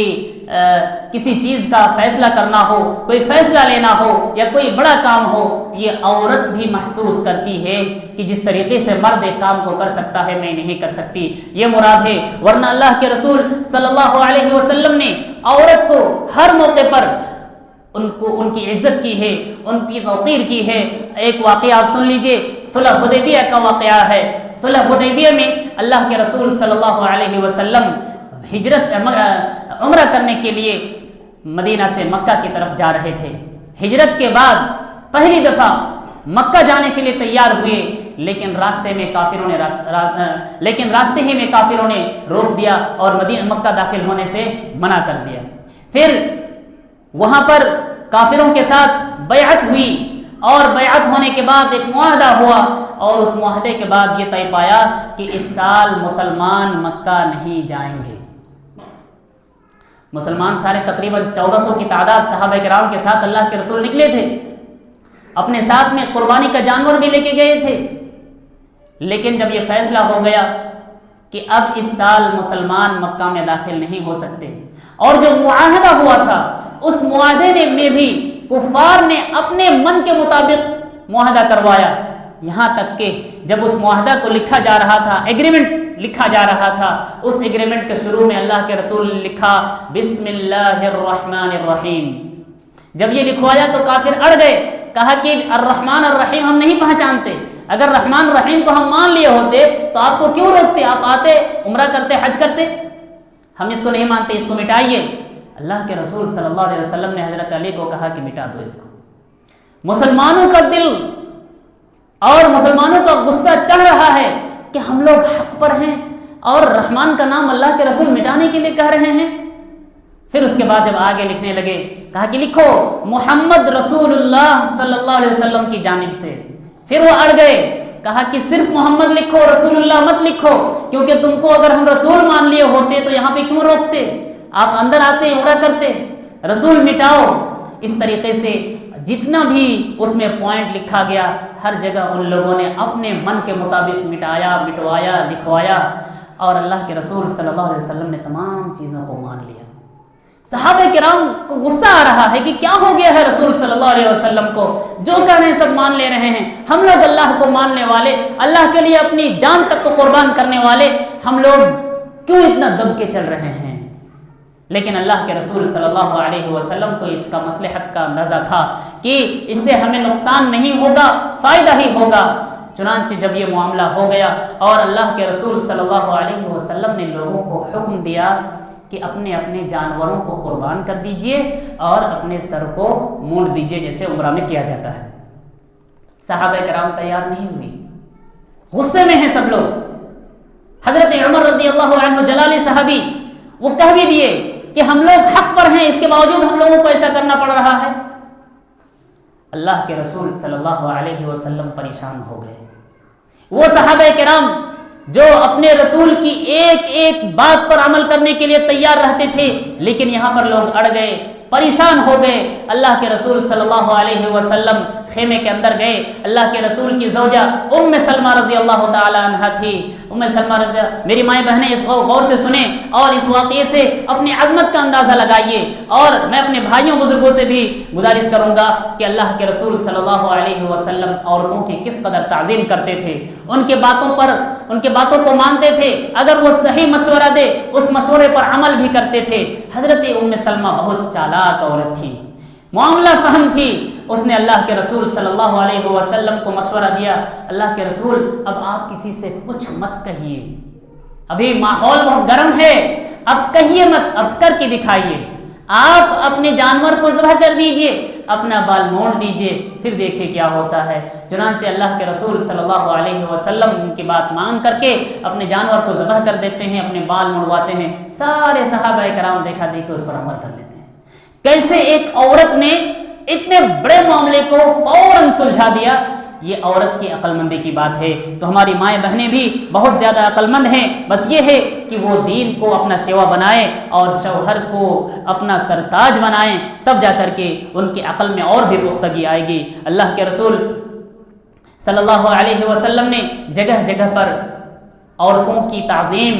کسی چیز کا فیصلہ کرنا ہو، کوئی فیصلہ لینا ہو یا کوئی بڑا کام ہو، یہ عورت بھی محسوس کرتی ہے کہ جس طریقے سے مرد ایک کام کو کر سکتا ہے میں نہیں کر سکتی، یہ مراد ہے۔ ورنہ اللہ کے رسول صلی اللہ علیہ وسلم نے عورت کو ہر موقع پر ان کی عزت کی ہے، ان کی توقیر کی ہے۔ ایک واقعہ آپ سن لیجئے، صلح حدیبیہ کا واقعہ ہے۔ صلح حدیبیہ میں اللہ کے رسول صلی اللہ علیہ وسلم عمرہ کرنے کے لیے مدینہ سے مکہ کی طرف جا رہے تھے۔ ہجرت کے بعد پہلی دفعہ مکہ جانے کے لیے تیار ہوئے، لیکن راستے ہی میں کافروں نے روک دیا اور مکہ داخل ہونے سے منع کر دیا۔ پھر وہاں پر کافروں کے ساتھ بیعت ہوئی اور بیعت ہونے کے بعد ایک معاہدہ ہوا، اور اس معاہدے کے بعد یہ طے پایا کہ اس سال مسلمان مکہ نہیں جائیں گے۔ مسلمان سارے تقریباً 1400 کی تعداد صحابہ کرام کے ساتھ اللہ کے رسول نکلے تھے، اپنے ساتھ میں قربانی کا جانور بھی لے کے گئے تھے، لیکن جب یہ فیصلہ ہو گیا کہ اب اس سال مسلمان مکہ میں داخل نہیں ہو سکتے، اور جو معاہدہ ہوا تھا اس معاہدے میں بھی کفار نے اپنے من کے مطابق معاہدہ کروایا، یہاں تک کہ جب اس معاہدہ کو لکھا جا رہا تھا، ایگریمنٹ لکھا جا رہا تھا، اس ایگریمنٹ کے شروع میں اللہ کے رسول نے لکھا بسم اللہ الرحمن الرحیم۔ جب یہ لکھوایا تو کافر اڑ گئے، کہا کہ الرحمن الرحیم ہم نہیں پہچانتے، اگر رحمان الرحیم کو ہم مان لیے ہوتے تو آپ کو کیوں روکتے، آپ آتے، عمرہ کرتے، حج کرتے، ہم اس کو نہیں مانتے، اس کو مٹائیے۔ اللہ کے رسول صلی اللہ علیہ وسلم نے حضرت علی کو کہا کہ مٹا دو اس کو۔ مسلمانوں کا دل اور مسلمانوں کا غصہ چڑھ رہا ہے کہ ہم لوگ حق پر ہیں اور رحمان کا نام اللہ کے رسول مٹانے کے لیے کہہ رہے ہیں۔ پھر اس کے بعد جب آگے لکھنے لگے، کہا کہ لکھو محمد رسول اللہ صلی اللہ علیہ وسلم کی جانب سے۔ پھر وہ اڑ گئے، کہا کہ صرف محمد لکھو، رسول اللہ مت لکھو، کیونکہ تم کو اگر ہم رسول مان لیے ہوتے تو یہاں پہ کیوں روکتے، آپ اندر آتے عمرہ کرتے، رسول مٹاؤ۔ اس طریقے سے جتنا بھی اس میں پوائنٹ لکھا گیا، ہر جگہ ان لوگوں نے اپنے من کے مطابق مٹایا، مٹوایا، لکھوایا۔ اور اللہ کے رسول صلی اللہ علیہ وسلم نے تمام چیزوں کو مان لیا۔ صحابہ کرام کو غصہ آ رہا ہے کہ کیا ہو گیا ہے رسول صلی اللہ علیہ وسلم کو، جو کہہ رہے ہیں سب مان لے رہے ہیں، ہم لوگ اللہ کو ماننے والے، اللہ کے لیے اپنی جان تک کو قربان کرنے والے، ہم لوگ کیوں اتنا دب کے چل رہے ہیں؟ لیکن اللہ کے رسول صلی اللہ علیہ وسلم کو اس کا مصلحت کا اندازہ تھا کہ اس سے ہمیں نقصان نہیں ہوگا، فائدہ ہی ہوگا۔ چنانچہ جب یہ معاملہ ہو گیا اور اللہ کے رسول صلی اللہ علیہ وسلم نے لوگوں کو حکم دیا کہ اپنے اپنے جانوروں کو قربان کر دیجئے اور اپنے سر کو مونڈ دیجئے، جیسے عمرہ میں کیا جاتا ہے۔ صحابہ کرام تیار نہیں ہوئی، غصے میں ہیں سب لوگ۔ حضرت عمر رضی اللہ عنہ جلالی صحابی وہ کہہ بھی دیے کہ ہم لوگ حق پر ہیں، اس کے باوجود ہم لوگوں کو ایسا کرنا پڑ رہا ہے۔ اللہ کے رسول صلی اللہ علیہ وسلم پریشان ہو گئے۔ وہ صحابہ کرام جو اپنے رسول کی ایک ایک بات پر عمل کرنے کے لیے تیار رہتے تھے، لیکن یہاں پر لوگ اڑ گئے، پریشان ہو گئے۔ اللہ کے رسول صلی اللہ علیہ وسلم خیمے کے اندر گئے۔ اللہ کے رسول کی زوجہ ام سلمہ رضی اللہ تعالی عنہا تھی۔ ام سلمہ رضی، میری مائیں بہنیں اس کو غور سے سنیں اور اس واقعے سے اپنی عظمت کا اندازہ لگائیے، اور میں اپنے بھائیوں بزرگوں سے بھی گزارش کروں گا کہ اللہ کے رسول صلی اللہ علیہ وسلم عورتوں کی کس قدر تعظیم کرتے تھے، ان کے باتوں کو مانتے تھے، اگر وہ صحیح مشورہ دے اس مشورے پر عمل بھی کرتے تھے۔ حضرت ام سلمہ بہت چالاک عورت تھی، معاملہ فہم تھی۔ اس نے اللہ کے رسول صلی اللہ علیہ وسلم کو مشورہ دیا، اللہ کے رسول اب آپ کسی سے کچھ مت کہیے، ابھی ماحول بہت گرم ہے، اب کہیے مت، اب کر کے دکھائیے، آپ اپنے جانور کو ذبح کر دیجئے، اپنا بال مونڈ دیجئے، پھر دیکھیے کیا ہوتا ہے۔ چنانچہ اللہ کے رسول صلی اللہ علیہ وسلم ان کی بات مان کر کے اپنے جانور کو ذبح کر دیتے ہیں، اپنے بال منڈواتے ہیں۔ سارے صحابہ کرام دیکھا دیکھی اس پر عمل کر لیتے ہیں۔ کیسے ایک عورت نے اتنے بڑے معاملے کو فوراً سلجھا دیا، یہ عورت کی عقل مندی کی بات ہے۔ تو ہماری مائیں بہنیں بھی بہت زیادہ عقل مند ہیں، بس یہ ہے کہ وہ دین کو اپنا شیوا بنائیں اور شوہر کو اپنا سرتاج بنائیں، تب جا کر کے ان کی عقل میں اور بھی پختگی آئے گی۔ اللہ کے رسول صلی اللہ علیہ وسلم نے جگہ جگہ پر عورتوں کی تعظیم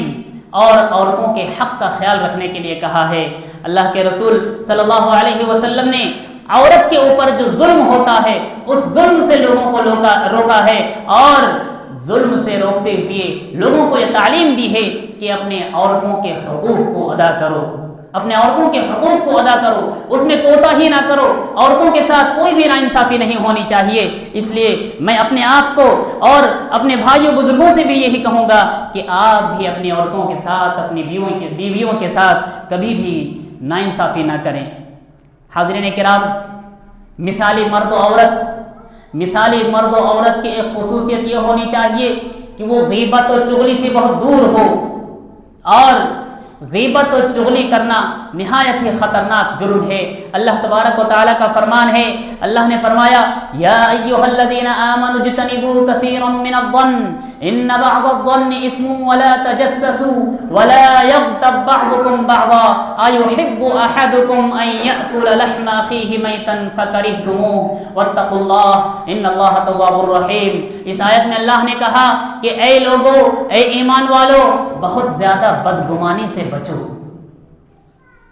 اور عورتوں کے حق کا خیال رکھنے کے لیے کہا ہے۔ اللہ کے رسول صلی اللہ علیہ وسلم نے عورت کے اوپر جو ظلم ہوتا ہے اس ظلم سے لوگوں کو روکا ہے، اور ظلم سے روکتے ہوئے لوگوں کو یہ تعلیم دی ہے کہ اپنے عورتوں کے حقوق کو ادا کرو، اپنے عورتوں کے حقوق کو ادا کرو، اس میں کوتاہی نہ کرو، عورتوں کے ساتھ کوئی بھی ناانصافی نہیں ہونی چاہیے۔ اس لیے میں اپنے آپ کو اور اپنے بھائیوں بزرگوں سے بھی یہی کہوں گا کہ آپ بھی اپنی عورتوں کے ساتھ، اپنی بیویوں کے ساتھ کبھی بھی ناانصافی نہ کریں۔ حاضرین کرام، مثالی مرد و عورت کی ایک خصوصیت یہ ہونی چاہیے کہ وہ غیبت اور چغلی سے بہت دور ہو، اور غیبت اور چغلی کرنا نہایت ہی خطرناک جرم ہے۔ اللہ تبارک و تعالیٰ کا فرمان ہے، اللہ نے فرمایا یا ایھا الذین آمنوا اجتنبوا کثیرا من الظن ان بعض الظن اثم ولا تجسسوا ولا یغتب بعضکم بعضا ایحب احدکم ان یأکل لحم اخیہ میتا فکرہتموہ واتقوا اللہ ان اللہ تواب الرحیم۔ اس آیت میں اللہ نے کہا کہ اے لوگو، اے ایمان والو، بہت زیادہ بدگمانی سے بچو،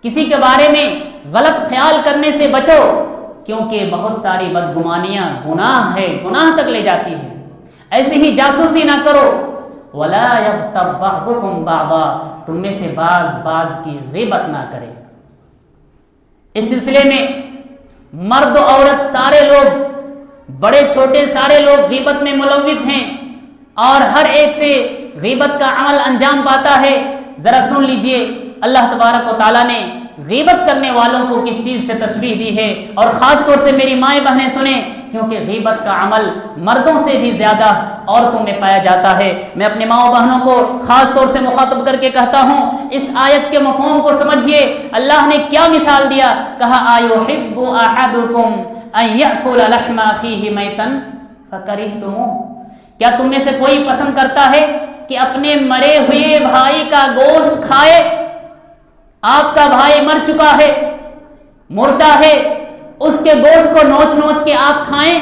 کسی کے بارے میں غلط خیال کرنے سے بچو، کیونکہ بہت ساری بدگمانیاں گناہ ہے، گناہ تک لے جاتی ہیں۔ ایسے ہی جاسوسی نہ کرو، ولا یغتب بعضکم بعضا، تم میں سے بعض کی غیبت نہ کرے۔ اس سلسلے میں مرد و عورت سارے لوگ، بڑے چھوٹے سارے لوگ غیبت میں ملوث ہیں، اور ہر ایک سے غیبت کا عمل انجام پاتا ہے۔ ذرا سن لیجئے اللہ تبارک و تعالیٰ نے غیبت کرنے والوں کو کس چیز سے تشبیہ دی ہے، اور خاص طور سے میری مائیں بہنیں سنیں، کیونکہ غیبت کا عمل مردوں سے بھی زیادہ عورتوں میں پایا جاتا ہے۔ میں اپنے ماؤں بہنوں کو خاص طور سے مخاطب کر کے کہتا ہوں، اس آیت کے مفہوم کو سمجھیے۔ اللہ نے کیا مثال دیا، کہا ایحب احدکم ان یأکل لحم اخیہ میتا فکرہتموہ، کیا تم میں سے کوئی پسند کرتا ہے کہ اپنے مرے ہوئے بھائی کا گوشت کھائے؟ آپ کا بھائی مر چکا ہے، مردہ ہے، اس کے گوشت کو نوچ نوچ کے آپ کھائیں؟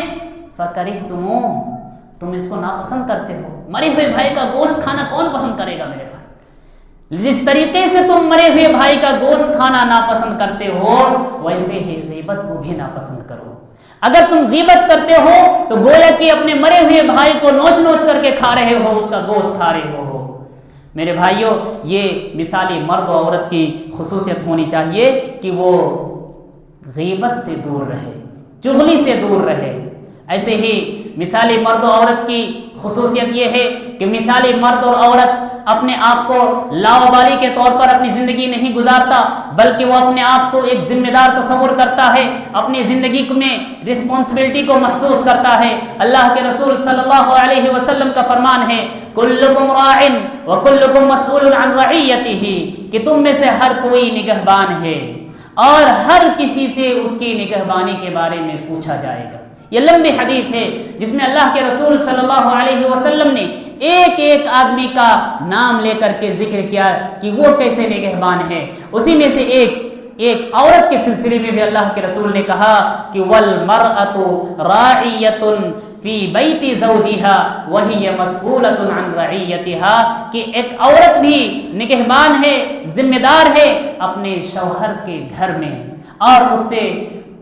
فکرہتموہ، تم اس کو ناپسند کرتے ہو۔ مرے ہوئے بھائی کا گوشت کھانا کون پسند کرے گا میرے بھائی؟ جس طریقے سے تم مرے ہوئے بھائی کا گوشت کھانا ناپسند کرتے ہو ویسے ہی غیبت کو بھی ناپسند کرو۔ اگر تم غیبت کرتے ہو تو گویا کہ اپنے مرے ہوئے بھائی کو نوچ نوچ کر کے کھا رہے ہو، اس کا گوشت کھا رہے ہو۔ میرے بھائیوں، یہ مثالی مرد و عورت کی خصوصیت ہونی چاہیے کہ وہ غیبت سے دور رہے، چغلی سے دور رہے۔ ایسے ہی مثالی مرد و عورت کی خصوصیت یہ ہے کہ مثالی مرد اور عورت اپنے آپ کو لاوبالی کے طور پر اپنی زندگی نہیں گزارتا، بلکہ وہ اپنے آپ کو ایک ذمہ دار تصور کرتا ہے، اپنی زندگی میں رسپانسبلٹی کو محسوس کرتا ہے۔ اللہ کے رسول صلی اللہ علیہ وسلم کا فرمان ہے، کلکم راع وکلکم مسئول عن رعیتہ، کہ تم میں سے ہر کوئی نگہبان ہے اور ہر کسی سے اس کی نگہبانی کے بارے میں پوچھا جائے گا۔ یہ لمبی حدیث ہے جس میں اللہ کے رسول صلی اللہ علیہ وسلم نے ایک ایک آدمی کا نام لے کر کے ذکر کیا کہ وہ کیسے نگہبان ہے۔ اسی میں سے ایک عورت کے سلسلے میں بھی اللہ کے رسول نے کہا کہ والمرأۃ راعیۃ فی بیت زوجہا وہی مسئولۃ عن رعیتہا، کہ ایک عورت بھی نگہبان ہے، ذمہ دار ہے اپنے شوہر کے گھر میں، اور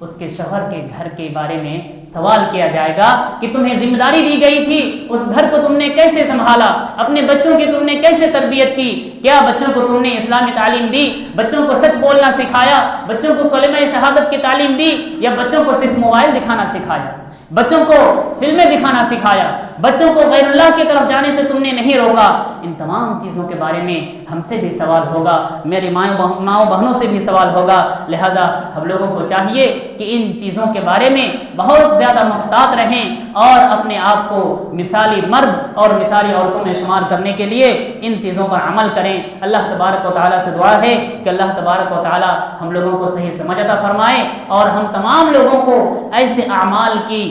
اس کے شوہر کے گھر کے بارے میں سوال کیا جائے گا کہ تمہیں ذمہ داری دی گئی تھی، اس گھر کو تم نے کیسے سنبھالا، اپنے بچوں کی تم نے کیسے تربیت کی، کیا بچوں کو تم نے اسلامی تعلیم دی، بچوں کو سچ بولنا سکھایا، بچوں کو کلمہ شہادت کی تعلیم دی، یا بچوں کو صرف موبائل دکھانا سکھایا، بچوں کو فلمیں دکھانا سکھایا، بچوں کو غیر اللہ کی طرف جانے سے تم نے نہیں روکا۔ ان تمام چیزوں کے بارے میں ہم سے بھی سوال ہوگا، میری ماؤں بہنوں سے بھی سوال ہوگا۔ لہٰذا ہم لوگوں کو چاہیے کہ ان چیزوں کے بارے میں بہت زیادہ محتاط رہیں اور اپنے آپ کو مثالی مرد اور مثالی عورتوں میں شمار کرنے کے لیے ان چیزوں پر عمل کریں۔ اللہ تبارک و تعالیٰ سے دعا ہے کہ اللہ تبارک و تعالیٰ ہم لوگوں کو صحیح سمجھ عطا فرمائے اور ہم تمام لوگوں کو ایسے اعمال کی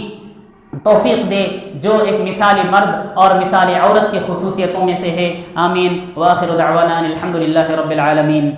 توفیق دے جو ایک مثالی مرد اور مثالی عورت کی خصوصیتوں میں سے ہے۔ آمین۔ وآخر دعوانا ان الحمد للہ رب العالمین۔